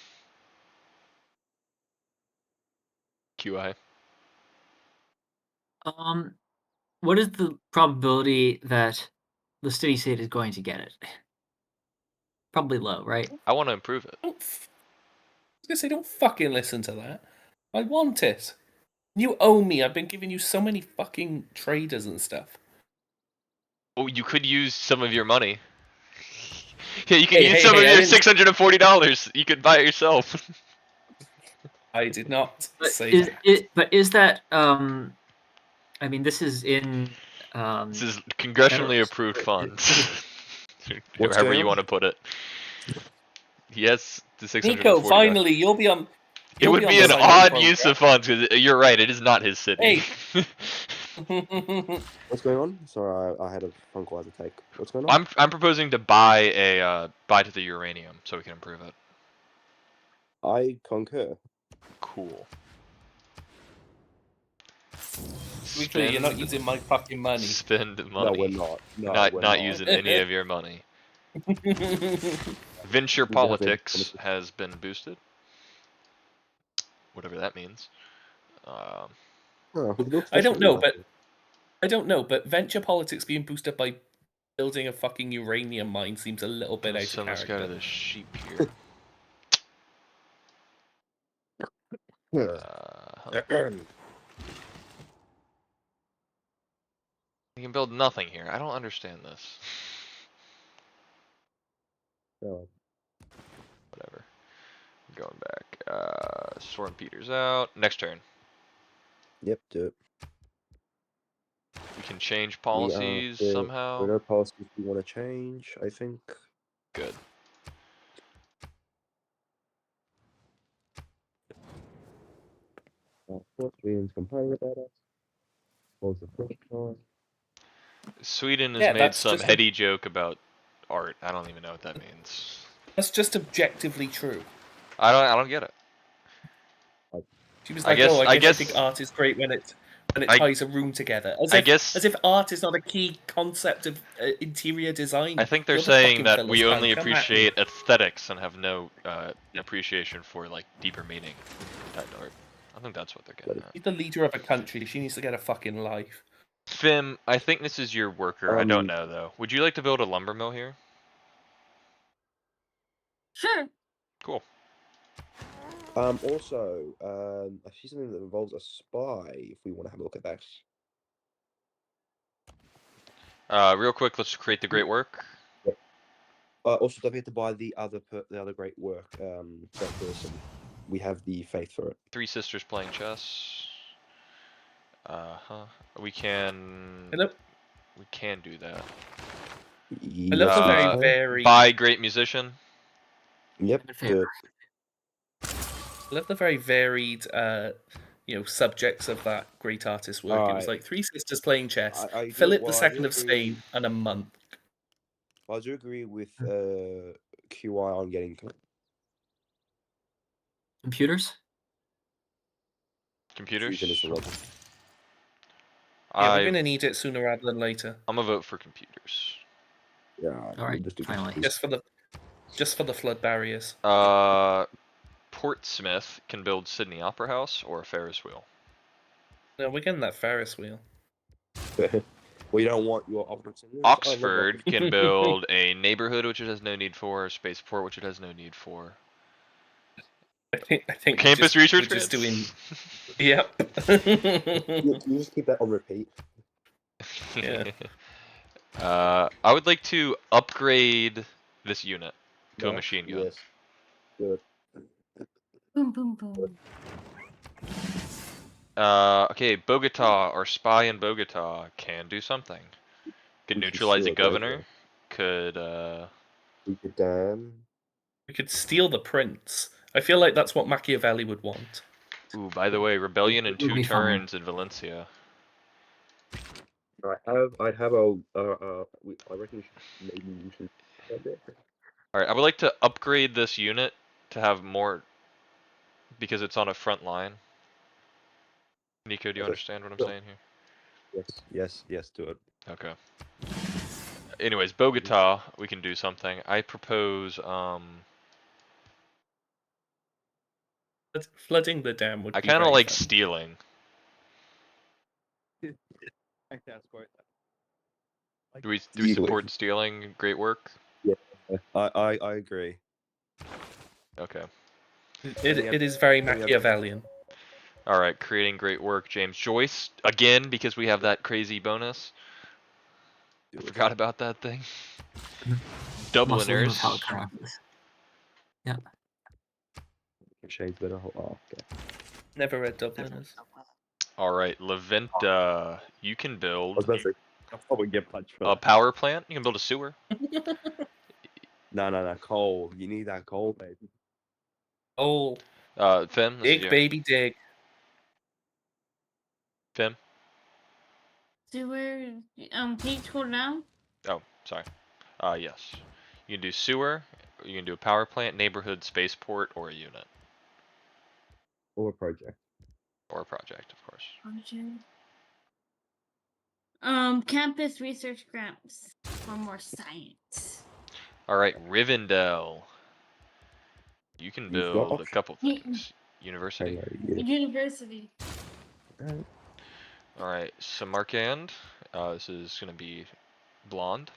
QI. What is the probability that the city state is going to get it? Probably low, right? I want to improve it. I was gonna say, don't fucking listen to that. I want it. You owe me. I've been giving you so many fucking traders and stuff. Oh, you could use some of your money. Yeah, you can Hey, use hey, some hey, of I your didn't- $640. You could buy it yourself. I did not But say that. But is that I mean, this is in This is congressionally Edoras. approved funds. What's However going you on? want to put it. Yes, the $640. Nico, finally, you'll be on. It would be an odd use of funds, because you're right, it is not his city. Hey. What's going on? Sorry, I had a phone call to take. What's going on? I'm proposing to buy to the uranium so we can improve it. I concur. Cool. To be clear, you're not using my fucking money. Spend No, money. we're not. No, not we're not using any of your money. Venture politics has been boosted. Whatever that means. Oh, it looks I don't know, different. I don't know, but venture politics being boosted by building a fucking uranium mine seems a little bit out of Send this guy to character. the sheep here. You can build nothing here. I don't understand this. Oh. Whatever. Going back. Storm Peters out. Next turn. Yep, do it. We can change policies somehow. There are no policies we want to change, I think. Good. Sweden's complaining about us. What was the first one? Sweden has Yeah, made that's some just heady joke about art. I don't even know what that means. That's just objectively true. I don't get it. She was I like, guess- "Oh, I I guess- think art is great when it I- ties a room together." As if art is not a key concept of interior design. I think they're You're the saying fucking that we Philistine, only come at me. appreciate aesthetics and have no appreciation for like deeper meaning in art. I think that's what they're getting at. She's the leader of a country. She needs to get a fucking life. Fim, I think this is your worker. I don't know though. Would you like to build a lumber mill here? Sure. Cool. Also, I see something that involves a spy. If we want to have a look at that. Real quick, let's create the great work. Also, don't forget to buy the other great work. That person. We have the faith for it. Three sisters playing chess. We can. I love, We can do that. I love the very Uh, varied. Buy great musician. Yep. I'm in favor. I love the very varied, subjects of that great artist's work. It was like three sisters playing chess, I do- Philip well, I II do of agree. Spain, and a monk. I do agree with QI on getting. Computers? Computers. Fusion is the logic. Yeah, we're gonna need it sooner rather than later. I'm gonna vote for computers. Yeah. All right, we'll just do finally. computers. Just for the flood barriers. Portsmouth can build Sydney Opera House or a Ferris wheel. No, we're getting that Ferris wheel. Well, you don't want your opportunities. Oxford can build a neighborhood, which it has no need for, a spaceport, which it has no need for. I think Campus research we're just doing. grants? Yep. You just keep that on repeat. Yeah. I would like to upgrade this unit to a Yeah, machine gun. Yes. Good. Boom, boom, boom. Okay, Bogota or spy in Bogota can do something. Could We could neutralize a steal a governor. Could We could damn. We could steal the prince. I feel like that's what Machiavelli would want. Ooh, by the way, rebellion in It would 2 be fine. turns in Valencia. I'd have a. I reckon maybe you should. Alright, I would like to upgrade this unit to have more because it's on a front line. Nico, do you Okay. understand what I'm Sure. saying here? Yes, do it. Okay. Anyways, Bogota, we can do something. I propose, Flooding the dam would I be kinda very like fun. stealing. Do we support stealing? Great work? I agree. Okay. It is very Machiavellian. Alright, creating great work, James Joyce. Again, because we have that crazy bonus. I forgot about that thing. Mussolini Dubliners. without Caracas. Yeah. Shades better. Oh, okay. Never read Dubliners. Alright, Leventa. You can I was build about to say, I'll probably get punched for a that. power plant. You can build a sewer. No, coal. You need that coal, baby. Oh, Fim, this is dig, you. baby, dig. Fim? Sewer. Can you scroll down? Oh, sorry. Yes. You can do sewer, you can do a power plant, neighborhood, spaceport, or a unit. Or a project. Or a project, of course. Campus research grants for more science. Alright, Rivendell. You can You've got build a couple Ye- things. University. University. Alright, Samarkand. This is gonna be blonde.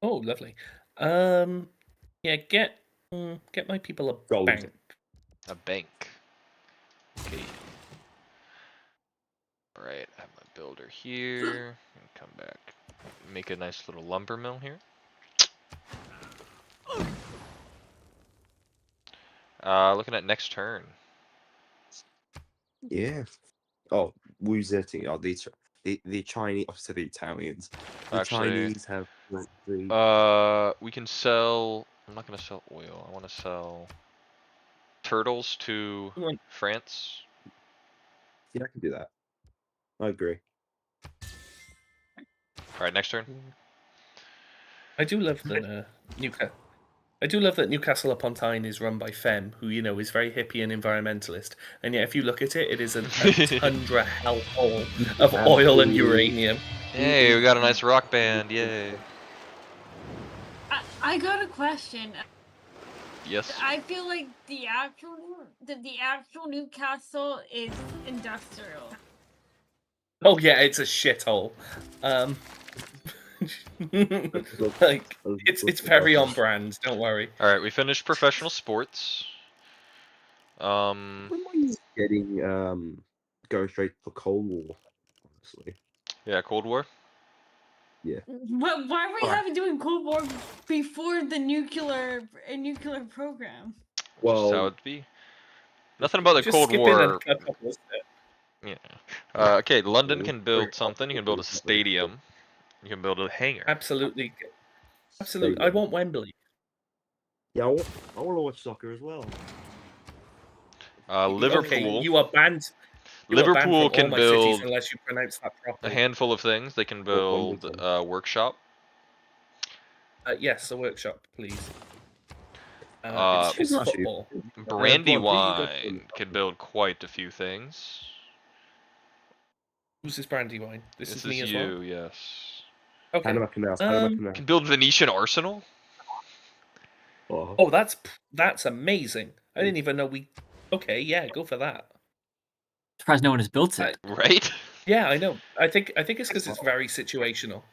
Oh, lovely. Yeah, get my people a Gold. bank. A bank. Okay. Alright, I have my builder here. Come back. Make a nice little lumber mill here. Looking at next turn. Yeah. Oh, Wuzetti. Oh, the Chinese. Oh, so the Italians. The Actually, Chinese have the. we can sell. I'm not gonna sell oil. I want to sell turtles to You want- France. Yeah, I can do that. I agree. All right, next turn. I do love that Newcastle. I do love that Newcastle upon Tyne is run by Fem, who is very hippie and environmentalist, and yet if you look at it, it is a tundra hellhole of oil and uranium. Hey, we got a nice rock band! Yay! I got a question. Yes. I feel like the actual Newcastle is industrial. Oh yeah, it's a shithole. Like it's very on brand. Don't worry. All right, we finished professional sports. Wouldn't mind getting going straight for Cold War, honestly. Yeah, Cold War. Why are we having doing Cold War before the nuclear program? Which is how it'd be. Nothing about the Just Cold skip in War. a couple of steps. Yeah. Okay, London can build something. You can build a stadium. You can build a hangar. Absolutely. I want Wembley. Yeah, I want to watch soccer as well. Liverpool. Okay, you are banned. You are banned Liverpool from all can my cities build unless you pronounce that a properly. handful of things. They can build a workshop. Yes, a workshop, please. Uh, It's football. Brandywine can build quite a few things. Who's this Brandywine? This is me you, as well. yes. Okay. Panama Canal. Can build Venetian Arsenal. Oh, that's amazing. I didn't even know we. Okay, yeah, go for that. Surprised no one has built it. Right? Yeah, I know. I think it's because it's very situational.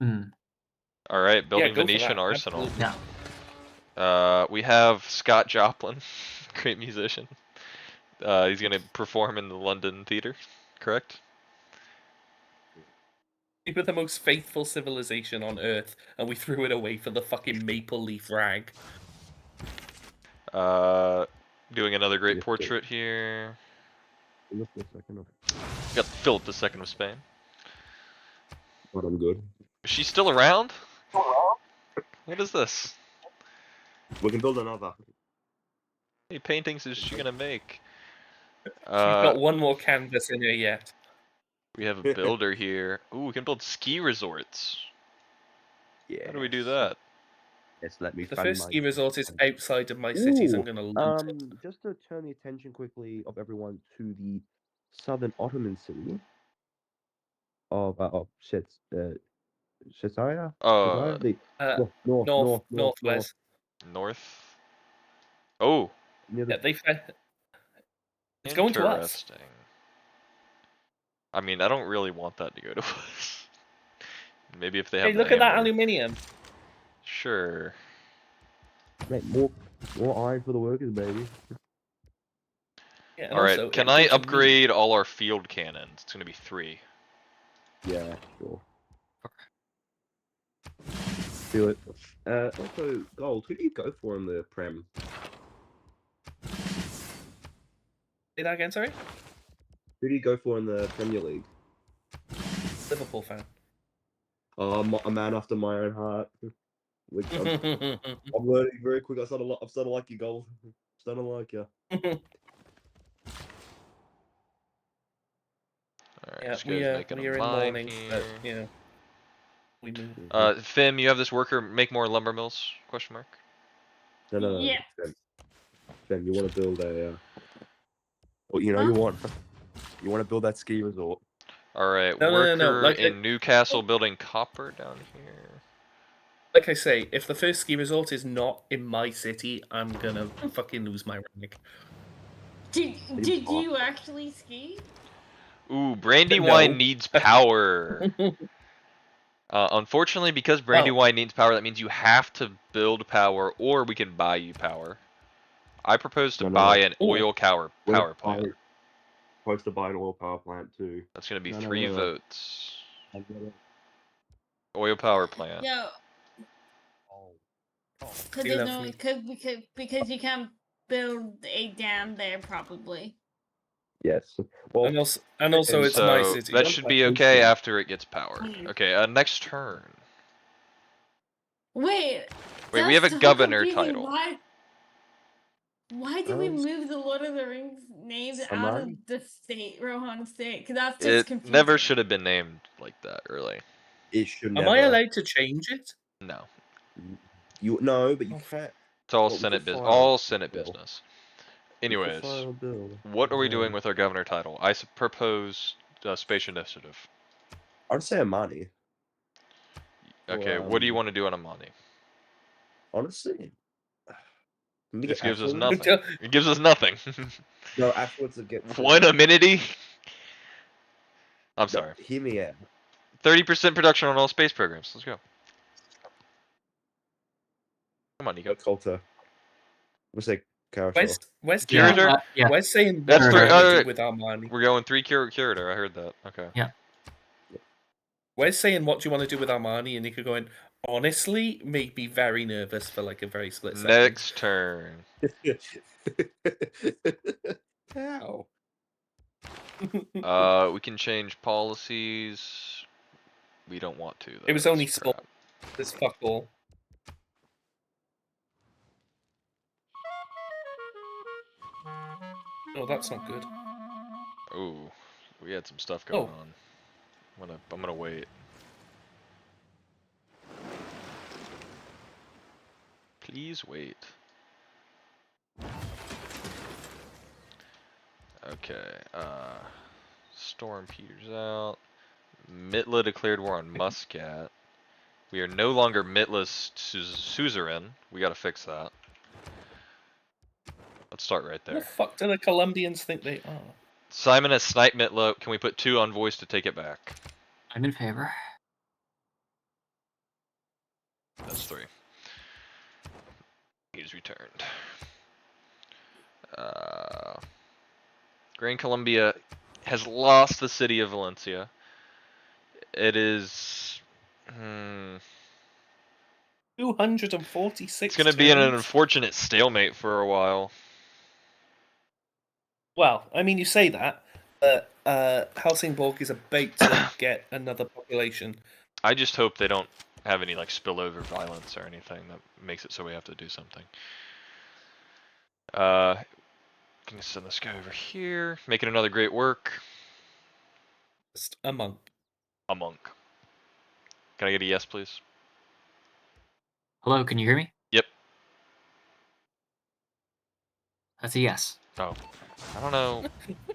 All right, building go for Venetian that, Arsenal. absolutely. We have Scott Joplin, great musician. He's gonna perform in the London Theatre, correct? We were the most faithful civilization on Earth, and we threw it away for the fucking maple leaf rag. Doing another great portrait here. Got Philip II of Spain. But I'm good. Is she still around? What is this? We can build another. How many paintings is she gonna make? She's got one more canvas in her yet. We have a builder here. Ooh, we can build ski resorts. Yeah. How do we do that? Yes, let me. The first ski resort is outside of my cities. I'm gonna loot it. Just to turn the attention quickly of everyone to the southern Ottoman city of Cheshire. Northwest. North. Oh. Yeah, it's going to us. Interesting. I mean, I don't really want that to go to us. Maybe if they have. Hey, look at that aluminium. Sure. Mate, more iron for the workers, baby. Yeah, all right. Can I upgrade all our field cannons? It's gonna be 3. Yeah, sure. Do it. Also, Gold, who do you go for in the Prem? Say that again, sorry? Who do you go for in the Premier League? Liverpool fan. A man after my own heart. Which I'm learning very quick. I'm starting to like you, Gold. I'm starting to like you. Alright, yeah, we are in mourning, but yeah. We move. Fim, you have this worker make more lumber mills? Question mark. No. Yeah. Fem, you want to build a. Well, you know you want to build that ski resort. All right, no. worker Like, in Newcastle building copper down here. Like I say, if the first ski resort is not in my city, I'm gonna fucking lose my rank. Did you actually ski? Ooh, Brandywine needs power. Unfortunately, because Brandywine needs power, that means you have to build power, or we can buy you power. I propose to buy an oil power plant. Supposed to buy an oil power plant too. That's gonna be 3 votes. Oil power plant. Yeah. Because you can't build a dam there probably. Yes. Well, and also it's my city. That should be okay after it gets power. Okay, next turn. Wait, we have a governor title. Why did we move the Lord of the Rings names out of the state, Rohan state? Because that's just confusing. Never should have been named like that, really. It should never. Am I allowed to change it? No. But you can't. It's all Senate business. All Senate business. Anyways, what are we doing with our governor title? I propose space initiative. I'd say Amani. Okay, what do you want to do on Amani? Honestly, this gives us nothing. It gives us nothing. No, afterwards it gets 1 amenity. I'm sorry. Hear me out. 30% production on all space programs. Let's go. Come on, Nico. Culture. What's that character? Where's Curator? Yeah. We're saying That's what three. we're gonna do Alright. with Armani. We're going 3 curator. I heard that. Okay. We're saying what do you want to do with Armani, and Nico going, honestly, made me very nervous for like a very split second. Next turn. How? We can change policies. We don't want to, though. It was only That's small. crap. This fuck all. Oh, that's not good. Ooh, we had some stuff going Oh. on. I'm gonna wait. Please wait. Okay, Storm Peters out. Mitla declared war on Muscat. We are no longer Mitless suzerain. We gotta fix that. Let's start right Who the there. fuck do the Colombians think they are? Simon has sniped Mitla. Can we put 2 on voice to take it back? I'm in favor. That's 3. He's returned. Gran Colombia has lost the city of Valencia. It is... 246 It's gonna be in an turns? unfortunate stalemate for a while. Well, I mean, you say that, but Helsingborg is about to get another population. I just hope they don't have any like spillover violence or anything that makes it so we have to do something. Can send this guy over here, making another great work. Just a monk. A monk. Can I get a yes, please? Hello, can you hear me? Yep. That's a yes. Oh, I don't know.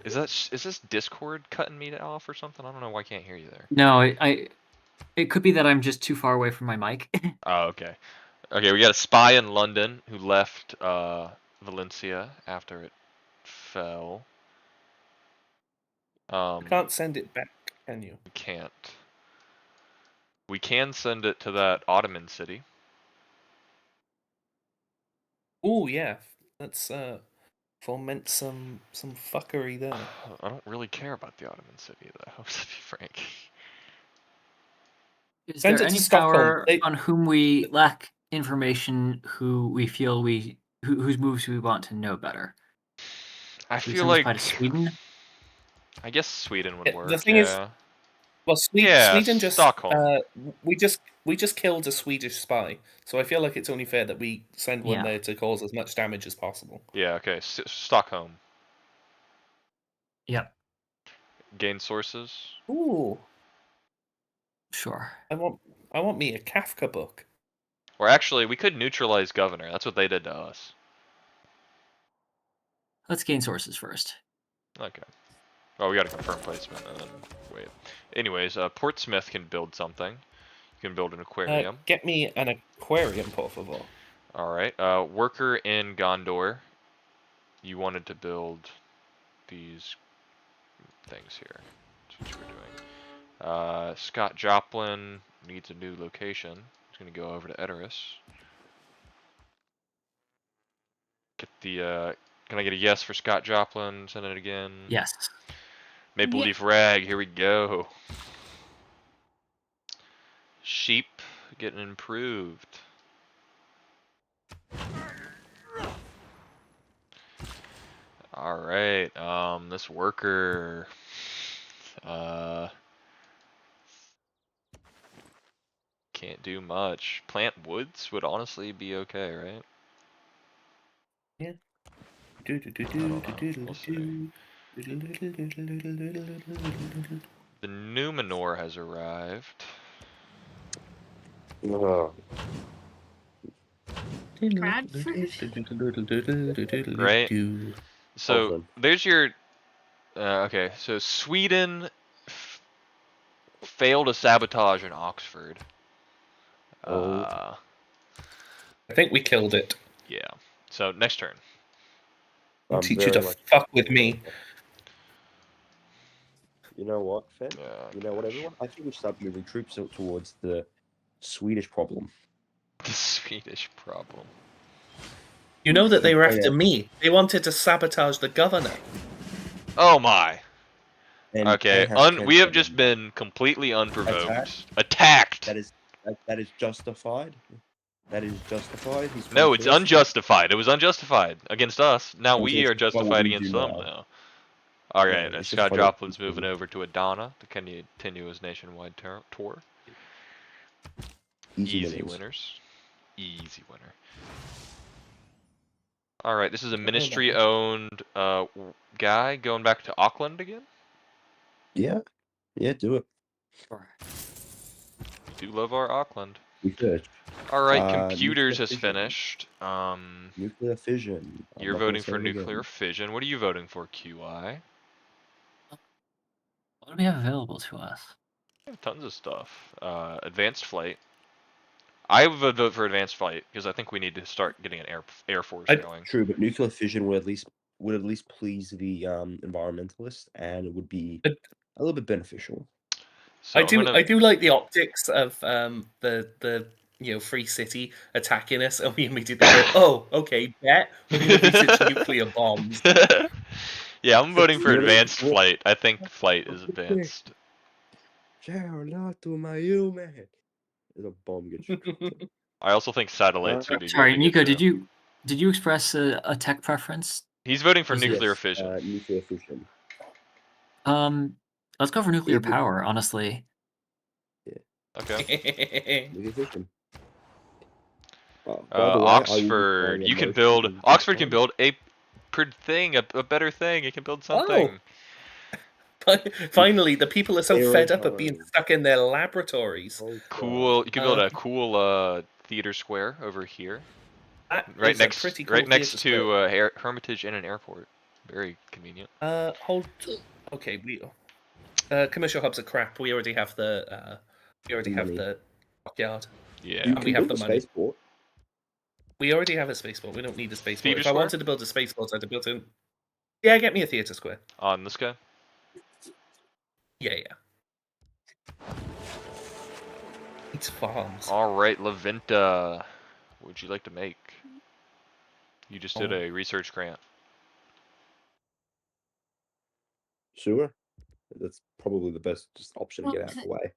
Is this Discord cutting me off or something? I don't know why I can't hear you there. No, it could be that I'm just too far away from my mic. Oh, okay. Okay, we got a spy in London who left Valencia after it fell. You can't send it back, can you? We can't. We can send it to that Ottoman city. Oh yeah, let's foment some fuckery there. I don't really care about the Ottoman city, though, to be frank. Is Send there it to any Stockholm. power on whom we lack information, who we feel whose moves we want to know better? I Should we feel send a like spy to Sweden? I guess Sweden would work. The thing is, well, Yeah, Sweden just Stockholm. we just killed a Swedish spy, so I feel like it's only fair that we send one Yeah. there to cause as much damage as possible. Yeah, okay. Stockholm. Yep. Gain sources. Ooh, Sure. I want me a Kafka book. Or actually, we could neutralize governor. That's what they did to us. Let's gain sources first. Okay. Oh, we gotta confirm placement and then wait. Anyways, Portsmouth can build something. You can build an aquarium. Get me an aquarium, por favor. Alright, worker in Gondor. You wanted to build these things here. That's what you were doing. Scott Joplin needs a new location. He's gonna go over to Edoras. Get the, can I get a yes for Scott Joplin? Send it again. Yes. Maple Yeah. Leaf Rag, here we go. Sheep getting improved. Alright, this worker, can't do much. Plant woods would honestly be okay, right? Yeah. We'll see. The Numenor has arrived. Oh, Right. So Awesome. there's your. Okay, so Sweden failed a sabotage in Oxford. I think we killed it. Yeah. So next turn. I'll I'm teach you very to much- fuck with me. You know what, Finn? Yeah. You know what, everyone? I think we should start moving troops towards the Swedish problem. The Swedish problem. You know that they were Point after out- me. They wanted to sabotage the governor. Oh my. And Okay. have 10 We have just seconds. been completely unprovoked. Attack? Attacked. That is justified. That is justified. He's No, come it's to us. unjustified. It was unjustified against us. Now we It's are justified what justified we against do them now. now. Alright, Yeah, it's Scott justified what Joplin's we do. moving over to Adana to continue his nationwide tour. Easy winners. Easy winner. Alright, this is a ministry-owned guy going back to Auckland again? Yeah. Yeah, do it. Sure. Do love our Auckland. Research. Alright, computers nuclear has fission. finished. Nuclear fission. I'm You're not gonna voting say for it again. nuclear fission. What are you voting for, QI? What do we have available to us? We have tons of stuff. Advanced flight. I would vote for advanced flight because I think we need to start getting an air force going. True, but nuclear fission would at least please the environmentalists, and it would be a little bit beneficial. So I do like the optics of the free city attacking us, and we immediately go, oh, okay, bet we're going to research nuclear bombs. Yeah, I'm voting for You know, advanced what- flight. I think flight is advanced. man. There's a bomb gets dropped. I also think satellites would be Sorry, good. Nico, did you express a tech preference? He's voting for Yes, nuclear fission. Nuclear fission. Let's go for nuclear It would- power, honestly. Okay. Nuclear fission. By the way, I will be Oxford. throwing a You can motion build. in Oxford can Japan. build a better thing. It can build something. Finally, the people are so fed up of being Aerodrome. stuck in their laboratories. Oh, Cool. God. You can build a cool theater square over here, That right is a next, pretty cool right next theatre to Hermitage and an airport. Very convenient. hold. Okay, commercial hubs are crap. We already have the Money. the dockyard. Yeah. You we can have build the a money. spaceport. We already have a spaceport. We don't need a spaceport. Theatre If I square? wanted to build a spaceport, I'd have built it. Yeah, get me a theatre square. On this guy. Yeah. It's farms. All right, Lavinta. What would you like to make? You just did Oh. a research grant. Sure. That's probably the best option to get out of the way.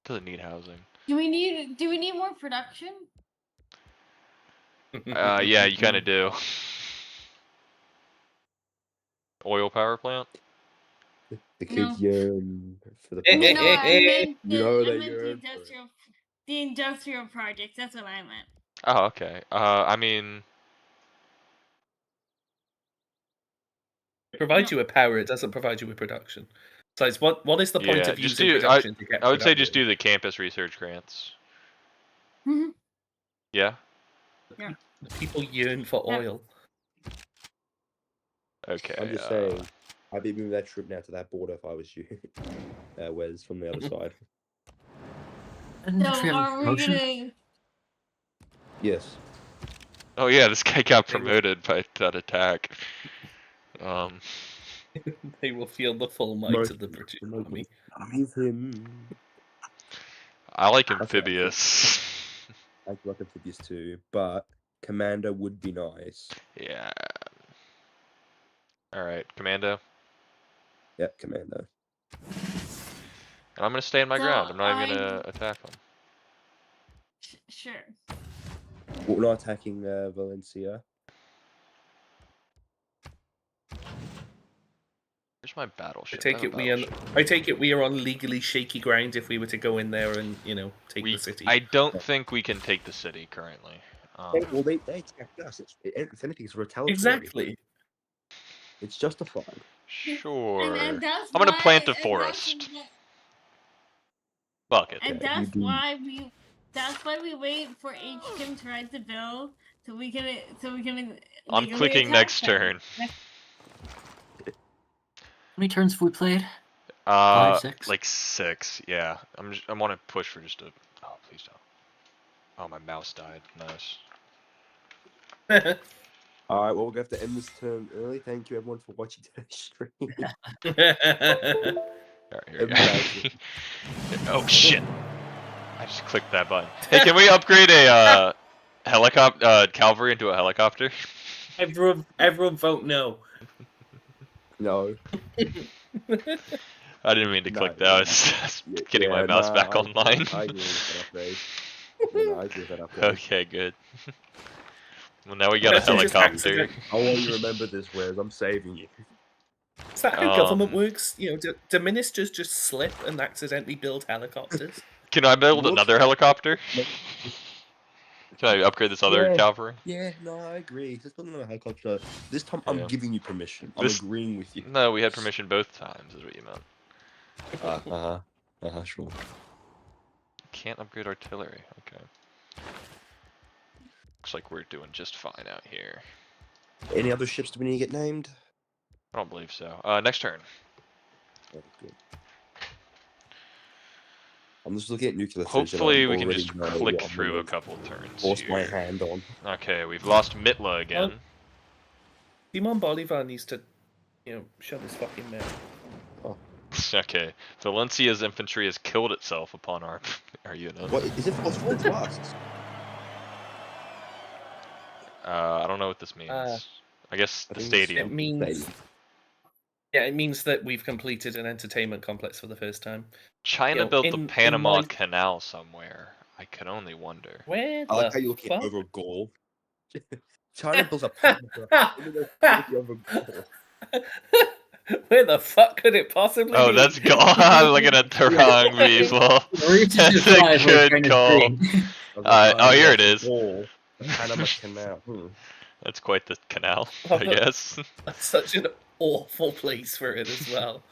Doesn't need housing. Do we need more production? Yeah, you kind of do. Oil power plant. The kids yearn for the Eh, No, eh, I eh, meant You know I they meant yearn for it. the industrial projects. That's what I meant. Oh, okay. I mean, It provides you with power. It doesn't provide you with production. So it's what is the point yeah, of just using do. production to get? I would say just production? do the campus research grants. Mhm. Yeah. People yearn for Yeah. oil. Okay. I'm just saying, I'd be moving that trip now to that border if I was you. Wes from the other side. Didn't So we have a are we promotion? gonna? Yes. Oh yeah, this guy got promoted by that attack. They will feel the full might of the British army. Leave him. I like Okay. amphibious. I'd like amphibious too, but Commander would be nice. Yeah. All right, Commando. Yep, Commander. And I'm gonna stay in my So ground. I'm not even I- gonna attack him. Sure. We're not attacking Valencia. Where's my I battleship? take have it a we are. battleship. I take it we are on legally shaky ground if we were to go in there and take the city. I don't think we can take the city currently. Well, they attacked us. If anything, it's retaliatory. Exactly. It's justified. Sure. And that's I'm gonna why- plant a and that's- forest. Bucket. And Yeah, you that's do. why we wait for HKIM to write the bill so we can I'm legally clicking attack next them. turn. How many turns have we played? 6? Like 6. Yeah. I want to push for just a. Oh, please don't. Oh, my mouse died. Nice. All right, well, we're going to have to end this turn early. Thank you, everyone, for watching today's stream. Alright, here we go. Oh, shit. I just clicked that button. Hey, can we upgrade a helicopter, cavalry into a helicopter? Everyone vote no. No. I didn't mean to No, click that. I was getting my mouse back online. I agree with that upgrade. No, I agree with that upgrade. Okay, good. Well, now we got a Unless you just helicopter. accident- How will you remember this, Wes? I'm saving you. Is that how government Um, works? You know, do ministers just slip and accidentally build helicopters? Can I build Looks another like- helicopter? Can I upgrade this other Yeah. cavalry? Yeah, no, I agree. Let's build another helicopter. This time, I'm Yeah. giving you permission. I'm This- agreeing with you. No, we had permission both times, is what you meant. Sure. Can't upgrade artillery. Okay. Looks like we're doing just fine out here. Any other ships do we need to get named? I don't believe so. Next turn. Oh, good. I'm just looking at nuclear fission. Hopefully we can already just know click what I'm through gonna a couple turns force my here. hand on. Okay, we've lost Mitla again. Simon Bolivar needs to, shut his fucking mouth. Okay, Valencia's infantry has killed itself upon our unit. What is it? What's full blasts? I don't know what this means. I guess I the think it's- stadium. It means, Stadium. yeah, it means that we've completed an entertainment complex for the first time. China know, built in the Panama my- Canal somewhere. I can only wonder. Where the I like how you're looking fuck? over a goal. China builds a over goal. Where the fuck could it possibly Oh, be? that's gone. I'm looking at the wrong people. Reach That's to a drive good kind of call. screen. Oh, here it is. Goal. The Panama Canal. That's quite the canal, Oh, I guess. That's such an awful place for it as well.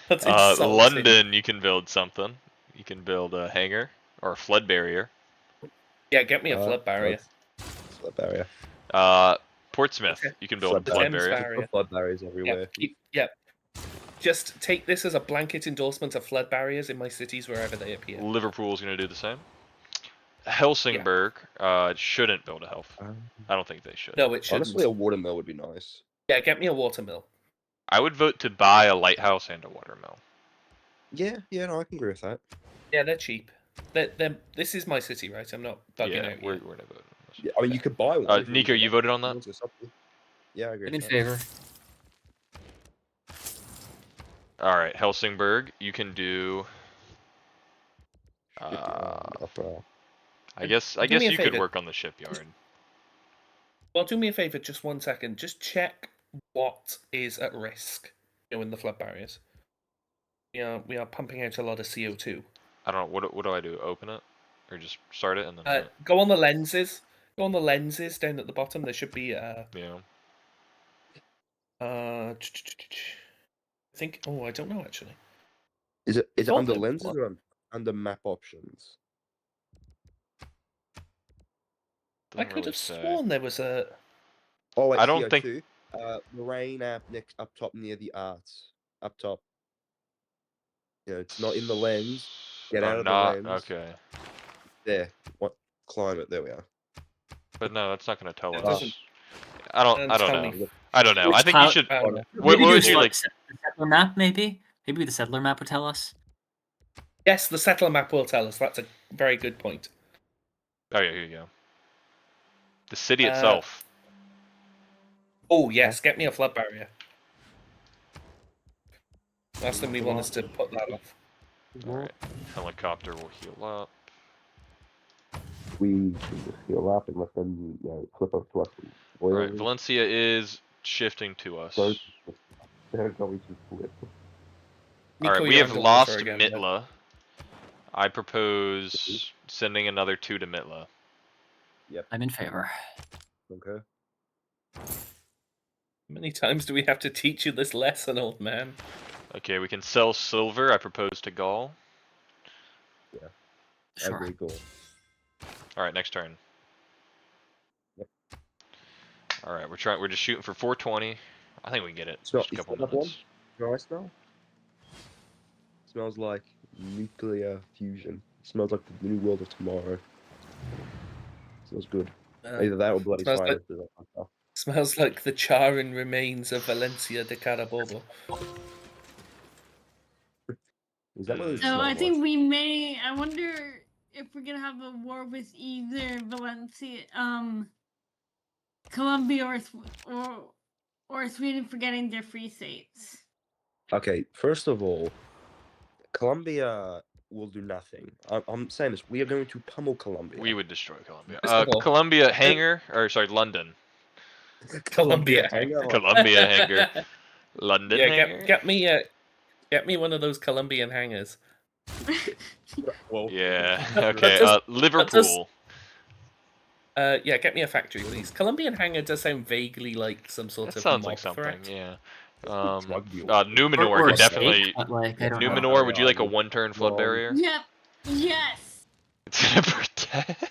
That's insulting. London, you can build something. You can build a hangar or a flood barrier. Yeah, get me a flood barrier. Flood barrier. Portsmouth, Okay. you can build a Flood flood Thames barrier. barrier. Flood barriers everywhere. Yeah. Just take this as a blanket endorsement of flood barriers in my cities wherever they appear. Liverpool's going to do the same. Helsingborg shouldn't build a health. I don't think they should. No, it shouldn't. Honestly, a watermill would be nice. Yeah, get me a watermill. I would vote to buy a lighthouse and a watermill. Yeah, no, I can agree with that. Yeah, they're cheap. This is my city, right? I'm not bugging Yeah, out. we're Yet. going to vote on this. Yeah, I mean, you could buy one. if Nico, you voted on that? Yeah, I agree. I'm in with that. favor. Alright, Helsingborg, you can do... Shipyard, I guess Do me a you could favor. work on the shipyard. Well, do me a favor, just 1 second. Just check what is at risk in the flood barriers. We are pumping out a lot of CO2. I don't know, what do I do? Open it? Or just start it and then... Go on the lenses. Go on the lenses down at the bottom. There should be yeah. I think. Oh, I don't know actually. Is it Hold under it. lenses or under map options? I Doesn't could really have say. sworn there was a. Oh, wait, I don't CO2. Marine app next up top near the arts. Up top. Yeah, it's not in the lens. Get out of the lens. Okay. There. What climate? There we are. But no, that's not going to tell It us. doesn't- I don't tell know. me. I don't know. Which I think you cloud- should... I don't know. What Maybe do would a you like? settler map, maybe? Maybe the settler map would tell us. Yes, the settler map will tell us. That's a very good point. Oh yeah, here you go. The city Uh, itself. Oh yes, get me a flood barrier. Last thing we want is to put that off. Alright. Helicopter will heal up. We should just heal up and let them flip up to us. Alright, Valencia is shifting to us. They're going to flip. Alright, Nico, we you're have underwater lost again, Mitla. I propose sending another 2 to Mitla. I'm in favor. Okay. How many times do we have to teach you this lesson, old man? Okay, we can sell silver. I propose to Gaul. Sure. I agree, cool. Alright, next turn. Yep. Alright, we're just shooting for 420. I think we can get it. So, Just a is couple that minutes. one? Dry smell? Smells like nuclear fusion. Smells like the new world of tomorrow. Smells good. Uh, Either that or bloody smells fire. like- Smells like the charring remains of Valencia de Carabobo. Is that what it So I smells think like? we may. I wonder if we're gonna have a war with either Valencia, Colombia, or Sweden for getting their free states. Okay, first of all, Colombia will do nothing. I'm saying this. We are going to pummel Colombia. We would destroy Colombia. First of all, Colombia hangar, or sorry, London. Colombia. hang on. Colombia hangar. London Yeah, hangar. get me one of those Colombian hangars. Well, Yeah. That Okay. does- Liverpool. Yeah, get me a factory, please. Colombian hangar does sound vaguely like some sort That of sounds mob like something. threat. Yeah. drug deal. Numenor or could a steak, definitely. but like I don't know. Numenor, would you like a one-turn flood Wrong. barrier? Yep. Yes. It's gonna protect.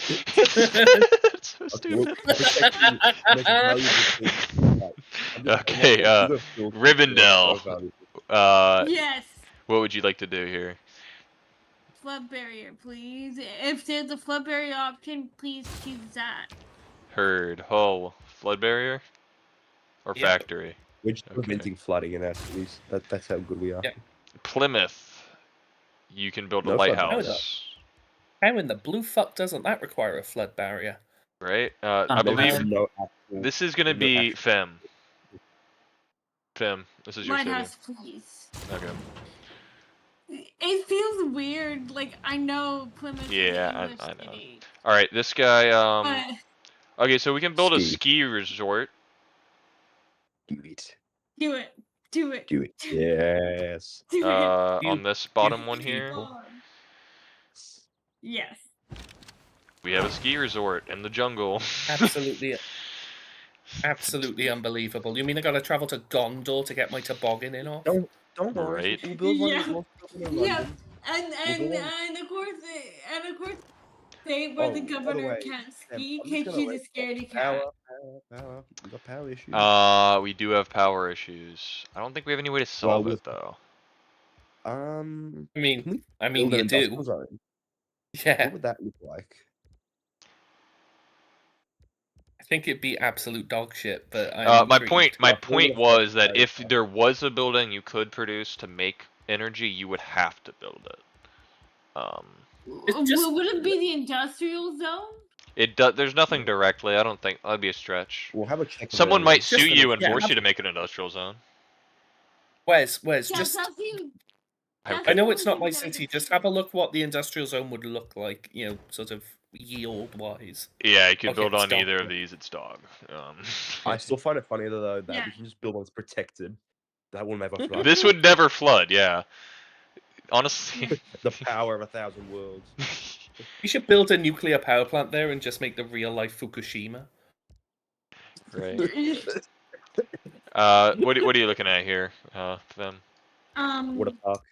It's so Okay, well, stupid. protecting most valuable thing. Right, Okay, Rivendell. Yes. What would you like to do here? Flood barrier, please. If there's a flood barrier option, please choose that. Heard. Hull. Flood barrier? Or Yep. factory? We're just Okay. preventing flooding in our cities. That's how good we are. Yeah. Plymouth. You can build a No flood lighthouse. How in the blue fuck doesn't that require a flood barrier? Right? Not I bad. believe No actual, this is gonna no be actual- Fem. Fem, this is your city. Lighthouse, please. Okay. It feels weird. Like I know Plymouth Yeah, is an English I know. city, Alright, this guy, but okay, so we can build a Ski. ski resort. Do it. do it. Do it. Do it. Yes. Do it. On this bottom one here. people. Yes. We have a ski resort in the jungle. Absolutely, absolutely unbelievable. You mean I gotta travel to Gondor to get my toboggan in off? Don't worry. Right. We'll build one Yeah. of those in Yeah. London. And of course they where the Oh, by the governor way, can't I'm ski just because gonna she's a let- scaredy cat. Power. We got power issues. We do have power issues. I don't think we have any way to solve Well, it though. I Can mean, we I mean, build you an industrial do. zone? Yeah, What would that look like? I think it'd be absolute dog shit. But My intrigued. point was that if there was a building you could produce to make energy, you would have to build it. It's just- Would it be the industrial zone? There's nothing directly. I don't think that'd be a stretch. We'll have a check. Someone might Just sue an- you and yeah, force have- you to make an industrial zone. Wes, Yes, just that's the. I know it's not my city. Just have a look what the industrial zone would look like. Sort of yield wise. Yeah, you could Okay, build it's on dog. either of these. It's dog. I still find it funny though that Yeah. we can just build one that's protected. That will never flood. This would never flood. Yeah. Honestly. The power of 1,000 worlds. You should build a nuclear power plant there and just make the real life Fukushima. Right. What are you looking at here, Fem? What a park.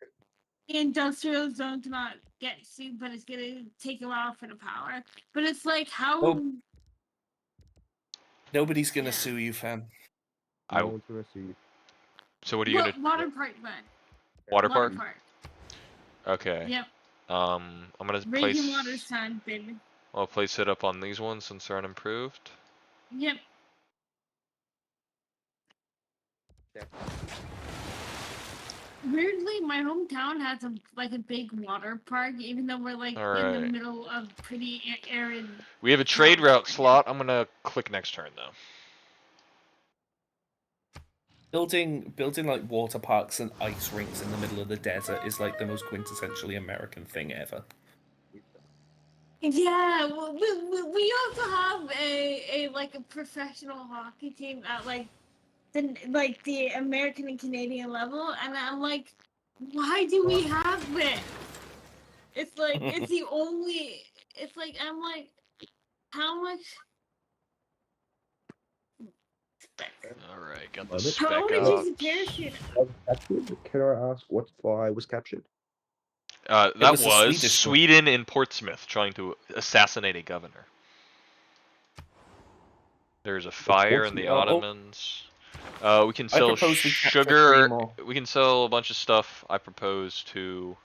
The industrial zone's not get sued, but it's gonna take a while for the power. But it's like how. Oh. Nobody's gonna Yeah. sue you, fam. I- No one's gonna see. So what are you gonna? Water park, man. Water Water park? park. Okay. Yep. I'm gonna Raging place. water sign, baby. I'll place it up on these ones since they're unimproved. Yep. Weirdly, my hometown has a big water park, even though we're like in the Alright. middle of pretty arid. We have a trade California. route slot. I'm gonna click next turn though. Building like water parks and ice rinks in the middle of the desert is like the most quintessentially American thing ever. Yeah, well, we also have a professional hockey team at the American and Canadian level, and I'm like, why do we have it? It's like it's the only. It's like I'm like, how much? All right, got the Love it. spec How much out. is a parachute? Can I ask what fly was captured? That was was, a Swedish one. Sweden in Portsmouth trying to assassinate a governor. There's a fire in the Portsmouth? Ottomans. We can I sell propose we capture sugar. 3 more. We can sell a bunch of stuff. I propose to.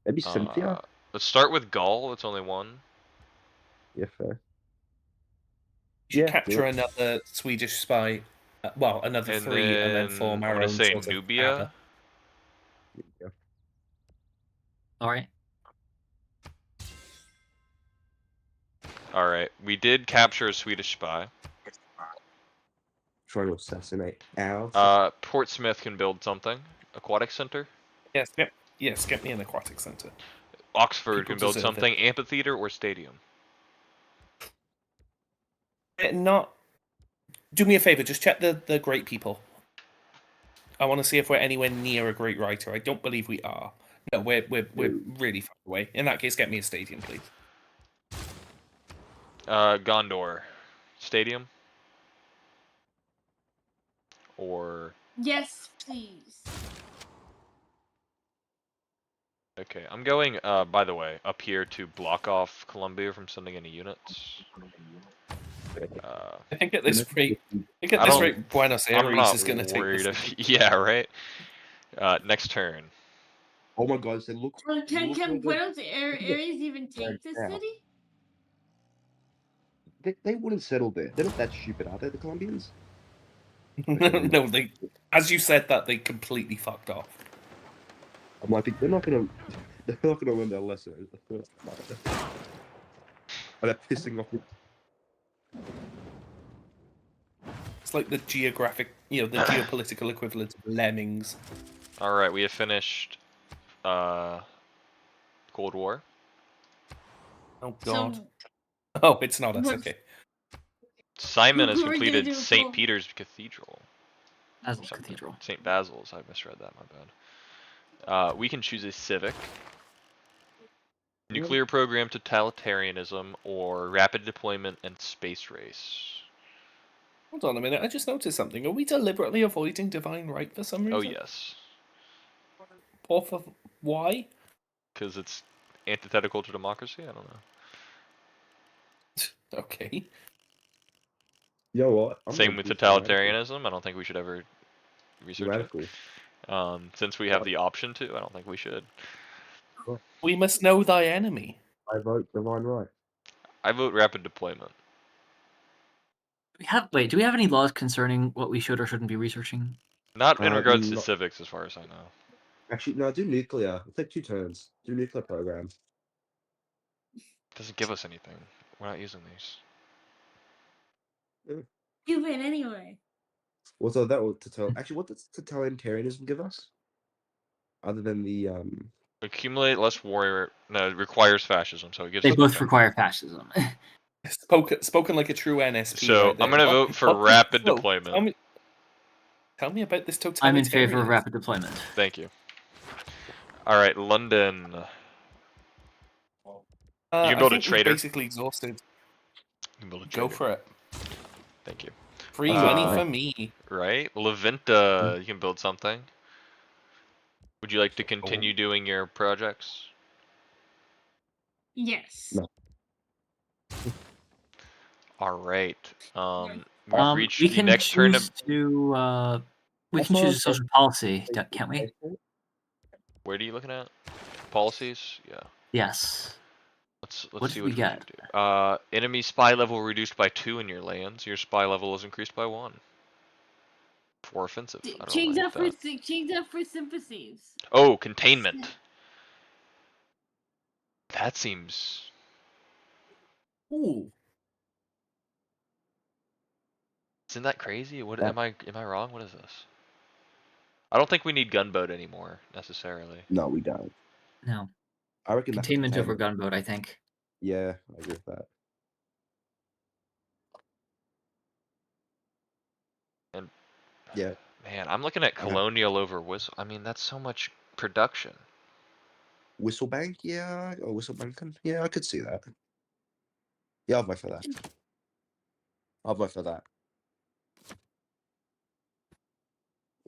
Maybe Cynthia? Let's start with Gaul. It's only one. Yeah, fair. Yeah, capture another Swedish spy. Well, another And 3, and then then form I'm our gonna own say sort of Nubia. ABBA. All right. All right, we did capture a Swedish spy. Trying to assassinate ours. Portsmouth can build something. Aquatic center. Yes, get me an aquatic center. Oxford People can build deserve something. Amphitheater or stadium. Not. Do me a favor. Just check the great people. I want to see if we're anywhere near a great writer. I don't believe we are. No, we're really far away. In that case, get me a stadium, please. Gondor. Stadium. Or Yes, please. okay, I'm going. By the way, up here to block off Colombia from sending any units. I think at this rate, Buenos I'm Aires not is going to take worried this. if. Yeah, right. Next turn. Oh my god, they look. Can Buenos Aires even take the Yeah. city? They wouldn't settle there. They're not that stupid, are they, the Colombians? No, they. As you said that, they completely fucked off. I'm like, they're not gonna learn their lesson. It's the first time. They're pissing off. It's like the geopolitical equivalent of lemmings. All right, we have finished. Cold War. Oh god. So, Oh, it's not us. what- Okay. Simon has We're gonna completed do St. full- Peter's Cathedral. Basil's Something. Cathedral. St. Basil's. I misread that. My bad. We can choose a civic. Nuclear program, totalitarianism, or rapid deployment and space race. Hold on a minute. I just noticed something. Are we deliberately avoiding divine right for some reason? Oh yes, Why? because it's antithetical to democracy. I don't know. Okay. You know what? Same with totalitarianism. I don't think we should ever research Radical. it. Since we have the option to, I don't think we should. We must know thy enemy. I vote divine right. I vote rapid deployment. Wait, do we have any laws concerning what we should or shouldn't be reasreaching? Not in regards to not- civics, as far as I know. Actually, no, do nuclear. It'll take 2 turns. Do nuclear program. Doesn't give us anything. We're not using these. You win anyway. Also, that will actually, what does totalitarianism give us? Other than the Accumulate less warrior. No, it requires fascism, so it gives. They us both nothing. require fascism. Spoken like a true NSP. So right there. I'm gonna vote for rapid deployment. Tell me about this totalitarianism. I'm in favor of rapid deployment. Thank you. All right, London. You can build a trader. Basically exhausted. You can build a Go trader. for it. Thank you. Free money for me. Right, Levinta. You can build something. Would you like to continue doing your projects? Yes. No. All right. We've We reached the can next turn choose of. to. We can choose social policy, can't we? Where are you looking at? Policies? Yeah. Yes. Let's What see did what we we can do. Enemy spy level reduced by 2 in your lands. Your spy level is increased by 1. For offensive. I don't Change like that that. change that for sympathies. Oh, containment. That seems. Ooh. Isn't that crazy? What am I wrong? What is this? I don't think we need gunboat anymore necessarily. No, we don't. No. I reckon Containment over gunboat, I think. Yeah, I agree with that. And yeah, man, I'm looking at colonial over whistle. I mean, that's so much production. Whistlebank, yeah, or Whistlebank, yeah, I could see that. Yeah, I'll vote for that. I'll vote for that.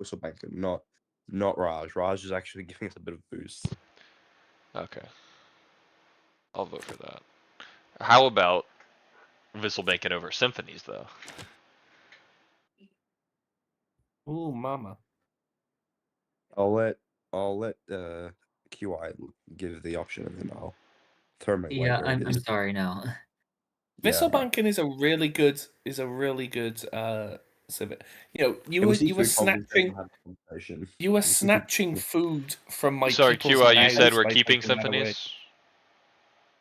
Whistlebank, not Raj. Raj is actually giving us a bit of boost. Okay. I'll vote for that. How about Whistlebanking over symphonies, though? Ooh, mama. I'll let QI give the option, and then I'll throw my weight Yeah, where it I'm is. sorry, no. Visselbanken is a really good civic. You know, you were snatching food from my Sorry, people's QI, you mouths said we're by keeping taking that away.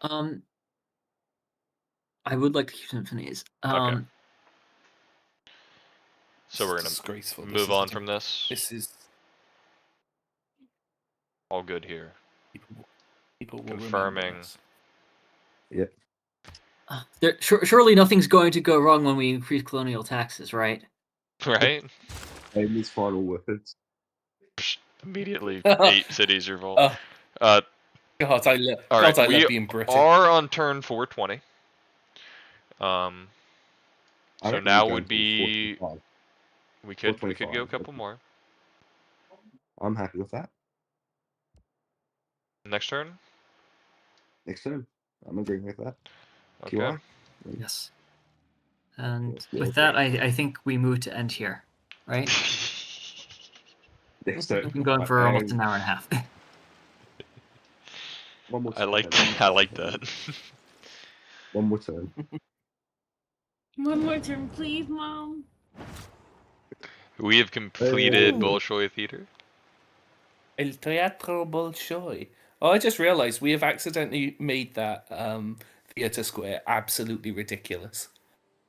symphonies? I would like to keep symphonies. Okay. So It's we're gonna disgraceful. move on from this. This is All good here. people will Confirming. remember this. Yep. Surely nothing's going to go wrong when we increase colonial taxes, right? Right? Amy's final words. Psh, immediately 8 cities revolt. God, I Alright, love we being British. are on turn 420. I So reckon now we go would to be 425. we could go a 425. couple more. I'm happy with that. Next turn? Next turn. I'm agreeing with that. Okay. QI? Yes. And Yeah, with that, I think we move to end here, right? Next We've turn. been going for almost an hour and a half. One more I turn. like Henry. I like that. One more turn. One more turn, please, Mom. We have completed Ooh. Bolshoi Theater. El Teatro Bolshoi. Oh, I just realised we have accidentally made that theatre square absolutely ridiculous.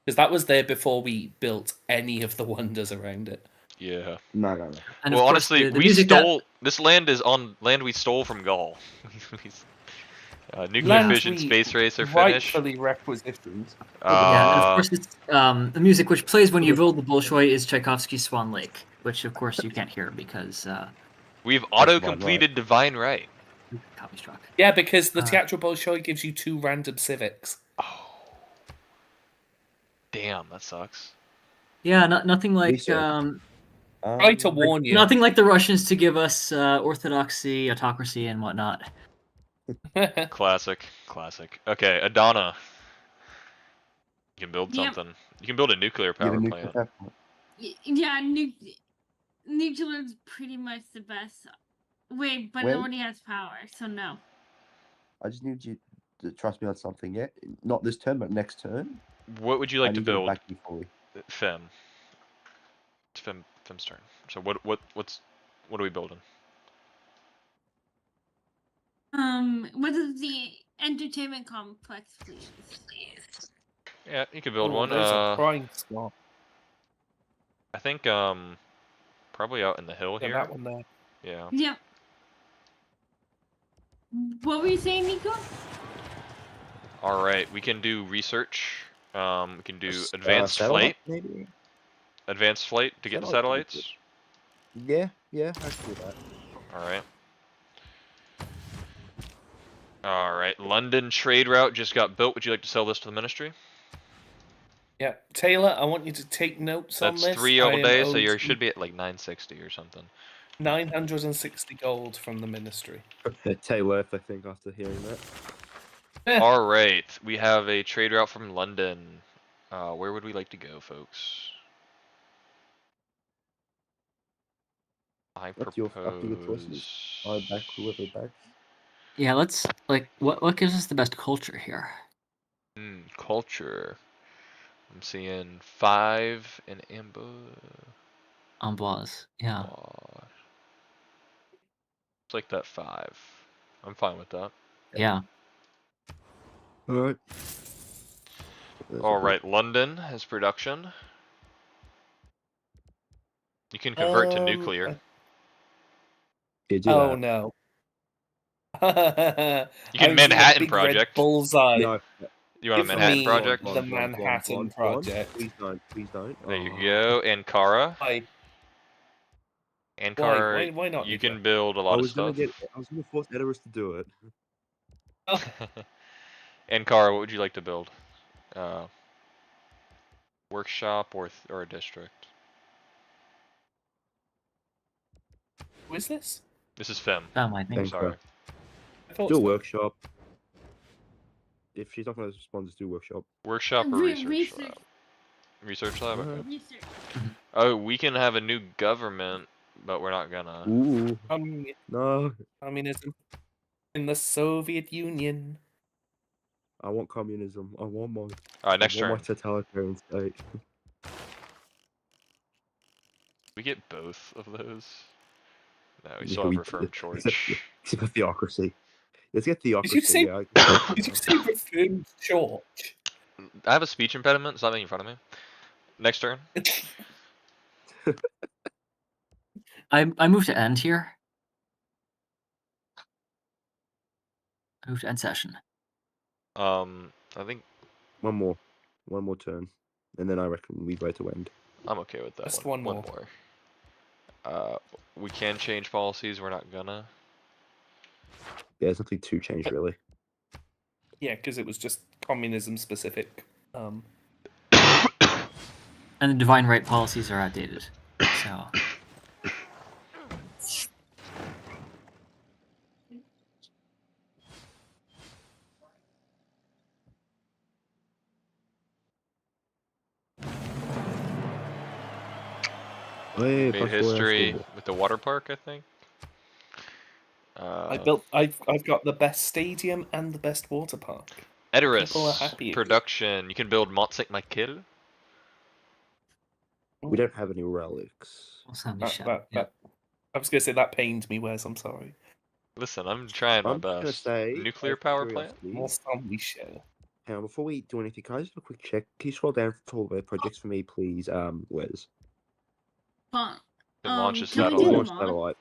Because that was there before we built any of the wonders around it. Yeah. No. And Well, of course, honestly, the we music stole this land is on land we stole from Gaul. Nuclear Land fission we space race are finished. rightfully requisitioned. yeah, and of course, it's, the music which plays when you build the Bolshoi is Tchaikovsky's Swan Lake, which of course you can't hear because We've auto-completed Divine Right. copy struck. Yeah, because the Teatro Bolshoi gives you 2 random civics. Oh. Damn, that sucks. Yeah, nothing like Research. Try to warn you. nothing like the Russians to give us orthodoxy, autocracy, and whatnot. Classic. Okay, Adana. You can build Yep. something. You can build a nuclear power plant. Yeah, nuclear is pretty much the best. Wait, but it When? already has power, so no. I just need you to trust me on something. Yeah, not this turn, but next turn. What would you like to need to build? back you fully. Fem. It's Fem's turn. So what are we building? What is the entertainment complex, please? Yeah, you can build Oh, one. there's a prime spot. I think probably out in the hill Yeah, here. that one there. Yeah. Yep. What were you saying, Nico? All right, we can do research. We can do advanced flight. Maybe. Advanced flight to get the satellites. Yeah, I can do that. All right. London trade route just got built. Would you like to sell this to the ministry? Yeah, Taylor, I want you to take notes on this. That's 3 all day, so you should be at like 960 or something. 960 gold from the ministry. Taylor, if I think after hearing that. All right, we have a trade route from London. Where would we like to go, folks? I propose. Up to your choices. I back whoever backs. Yeah, let's what gives us the best culture here? Culture. I'm seeing 5 in Amboise, yeah. It's like that 5. I'm fine with that. Yeah. Alright. Alright, London has production. You can convert to nuclear. Oh no. You can Manhattan Project. Bullseye. No. You want a Manhattan Project? The Manhattan Project. Please don't. There you go. Ankara. Why? Ankara, why not? you can build a lot of stuff. I was gonna force Edoras to do it. Ankara, what would you like to build? Workshop or a district? Who is this? This is Fem. I think. I'm sorry. Do a workshop. If she's not going to respond, just do workshop. Workshop or research lab? Research lab? Okay. Research. Oh, we can have a new government, but we're not gonna. Ooh. No. Communism. In the Soviet Union. I want communism. I want my. Alright, next I want my turn. totalitarian state. We get both of those. No, we Yeah, still have we reformed do. church. It's a theocracy. Let's get Did you theocracy. say? Yeah. Did you say reformed church? I have a speech impediment. Stop making in front of me. Next turn. I move to end here. I move to end session. I think One more turn, and then I reckon we go to end. I'm okay with that Just one. one One more. more. We can change policies. We're not gonna. Yeah, there's nothing to change really. Yeah, because it was just communism specific. And the divine right policies are outdated. So Hey, Made history with the water park, I think. I've got the best stadium and the best water park. People are Edoras happy. production. You can build Mont Saint Michael. We don't have any relics. Saint Michel. I was gonna say that pained me, Wes. I'm sorry. Listen, I'm trying my I'm just gonna best. say, Nuclear out of power plant. curiosity, More Saint Michel. before we do anything, can I just have a quick check? Can you scroll down for all the projects for me, please? Wes? Fine. Can launch a Can we do satellite. Launch them all? satellite.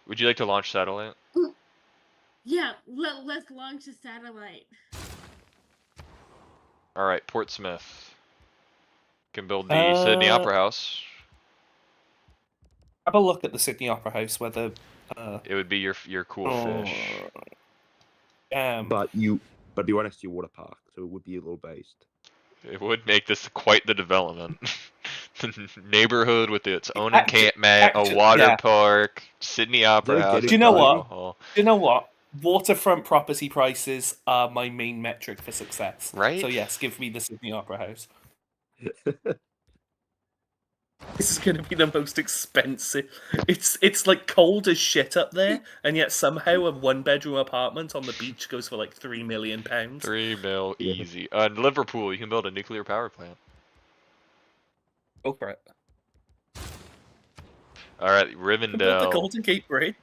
Would you like to launch satellite? Yeah, let's launch a satellite. All right, Portsmouth. Can build the Sydney Opera House. Have a look at the Sydney Opera House. Whether It would be your cool fish. But be right next to your water park, so it would be a little based. It would make this quite the development. The neighborhood with its own Actu- encampment, a water park, Sydney Opera Is that a House. gated Do you know what? Carnegie Hall. Do you know what? Waterfront property prices are my main metric for success. Right? So yes, give me the Sydney Opera House. This is going to be the most expensive. It's like cold as shit up there, and yet somehow a one-bedroom apartment on the beach goes for like £3 million. 3 mil Yeah. easy. In Liverpool, you can build a nuclear power plant. Go for it. All right, Build the Rivendell. Golden Gate Bridge.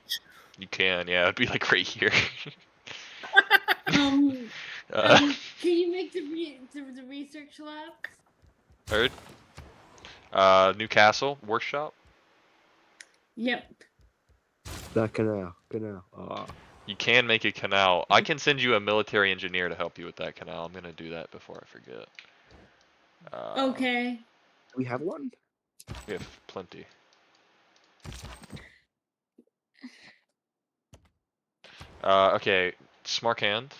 You can, yeah, it'd be like right here. Can you make the research labs? Heard? Newcastle workshop. Yep. That canal. Ah. You can make a canal. I can send you a military engineer to help you with that canal. I'm gonna do that before I forget. Okay. Do we have one? We have plenty. Okay, Samarkand,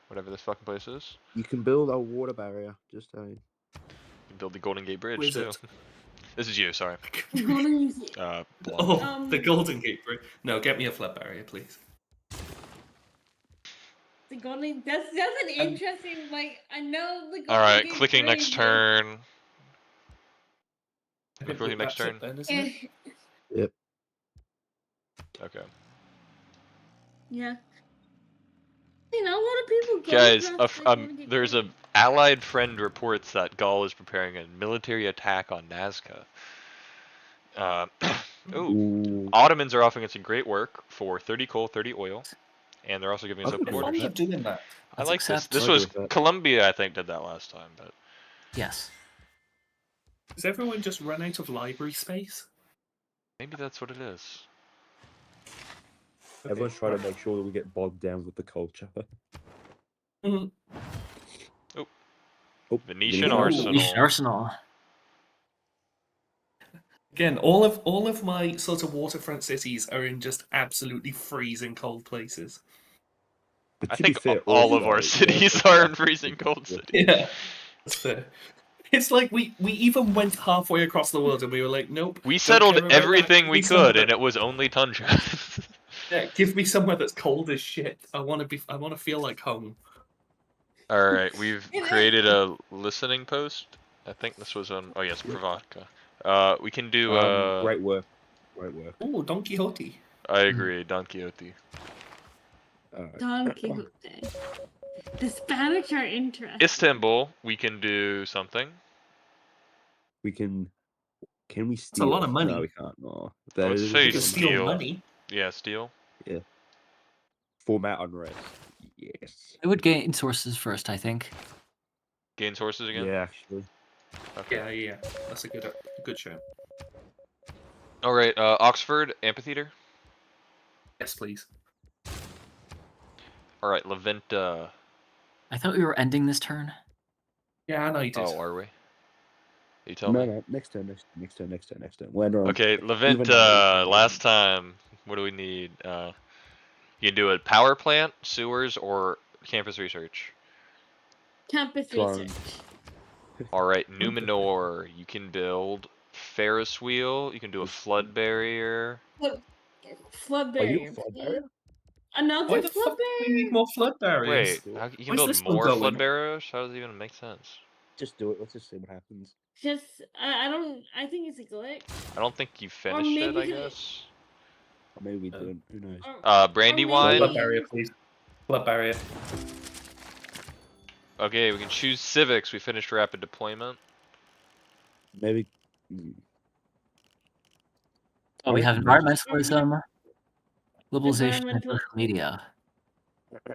whatever this fucking place is. You can build a water barrier. Just saying. You can build the Golden Gate Bridge Wizard. too. This is you, sorry. Golden Blonde. The Golden Gate Bridge. No, get me a flood barrier, please. The Golden. That's an interesting. Like I know the. Golden All right, Gate clicking Bridge next is- turn. I think Clicking next that's turn. it then, isn't it? Yep. Okay. Yeah. You know, a lot of people go Guys, across the Golden Gate there's a Bridge. allied friend reports that Gaul is preparing a military attack on Nazca. Ooh. Ottomans are offering us a great work for 30 coal, 30 oil, and they're also giving us I open think What's wrong borders. with doing that? I Let's like this. accept. This I was agree with that. Colombia, I think, did that last time, but Yes. Does everyone just run out of library space? maybe that's what it is. Everyone's trying to make sure that we get bogged down with the culture. Mm. Oh, Venetian Ooh. Arsenal. Venetian Arsenal. Again, all of my sort of waterfront cities are in just absolutely freezing cold places. But I to be think fair, all of our also, cities are in freezing cold cities. Yeah, that's fair. It's like we even went halfway across the world and we were like, nope. We don't settled care about that. everything Give we me somewhere could, and that- it was only tundra. Yeah, give me somewhere that's cold as shit. I want to feel like home. All right, we've And created a listening post. I think this was on. Oh yes, Pravatka. We can do. great work. Oh, Don Quixote. I agree, Don Quixote. Alright. Don Quixote. The Spanish are interesting. Istanbul, we can do something. We can. Can we a steal? lot of money. No, we can't. Oh, I would is say You can steal steal. money. Yeah, steal. Format unrest. Yes. I would gain sources first, I think. Gain sources again? Yeah, actually. Okay. Yeah. That's a good show. Alright, Oxford, Amphitheater. Yes, please. Alright, Leventa. I thought we were ending this turn. Yeah, I know you did. Oh, are we? You tell No, me? no. Next turn. When Okay, even Leventa, last time, what do we need? You can do a power plant, sewers, or campus research. Campus Drone. research. Alright, Numenor, you can build Ferris wheel, you can do a flood barrier. Flood Are you barrier. a flood please. barrier? Another Why the flood fuck do we barrier? need more flood barriers? Wait, you can Where's build this one more flood going? barriers? How does it even make sense? Just do it. Let's just see what happens. Just I don't. I think it's a glitch. I don't think you finished it, maybe I we- guess. Or maybe we didn't. Who knows? Or Brandywine. Flood barrier, please. Flood barrier. Okay, we can choose civics. We finished rapid deployment. Maybe. Oh, we Wait, have environmentalism, globalization, and Environmental- social media.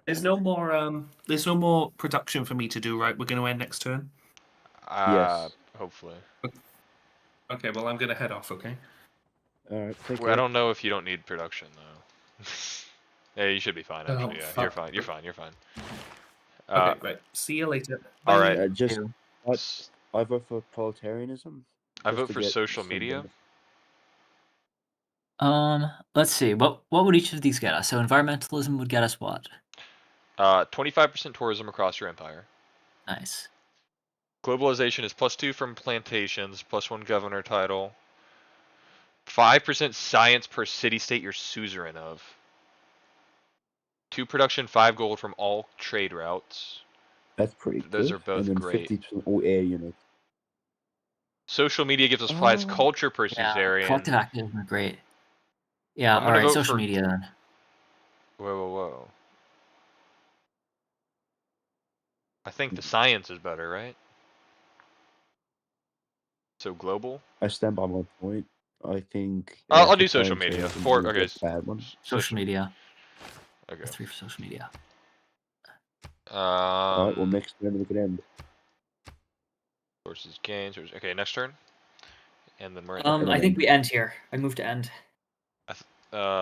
There's no more production for me to do, right? We're going to end next turn. Yes. Hopefully. Okay, well I'm going to head off. Okay. All right. Take Well, I care. don't know if you don't need production though. Yeah, you should be fine Oh, actually. Yeah, fuck. you're fine. You're fine. Okay, great. See you later. All Bye. right. Just Ew. I vote for proletarianism. I just vote to for get social some media. benefit. Let's see. What would each of these get us? So environmentalism would get us what? 25% tourism across your empire. Nice. Globalization is +2 from plantations, +1 governor title. 5% science per city-state you're suzerain of. 2 production, 5 gold from all trade routes. That's pretty good. Those are both and then great. 50% all air units. Social media gives us 5 Oh. culture per Yeah, suzerain. collective activism are great. Yeah, I'm all gonna right. vote Social for- media then. Whoa. I think the science is better, right? So global? I stand by my point. I think. I'll do social media. Okay. Bad one. Social media. Okay. 3 for social media. All right. Well, next turn we could end. Sources gains. Okay, next turn. And then we're. I think we end here. I move to end.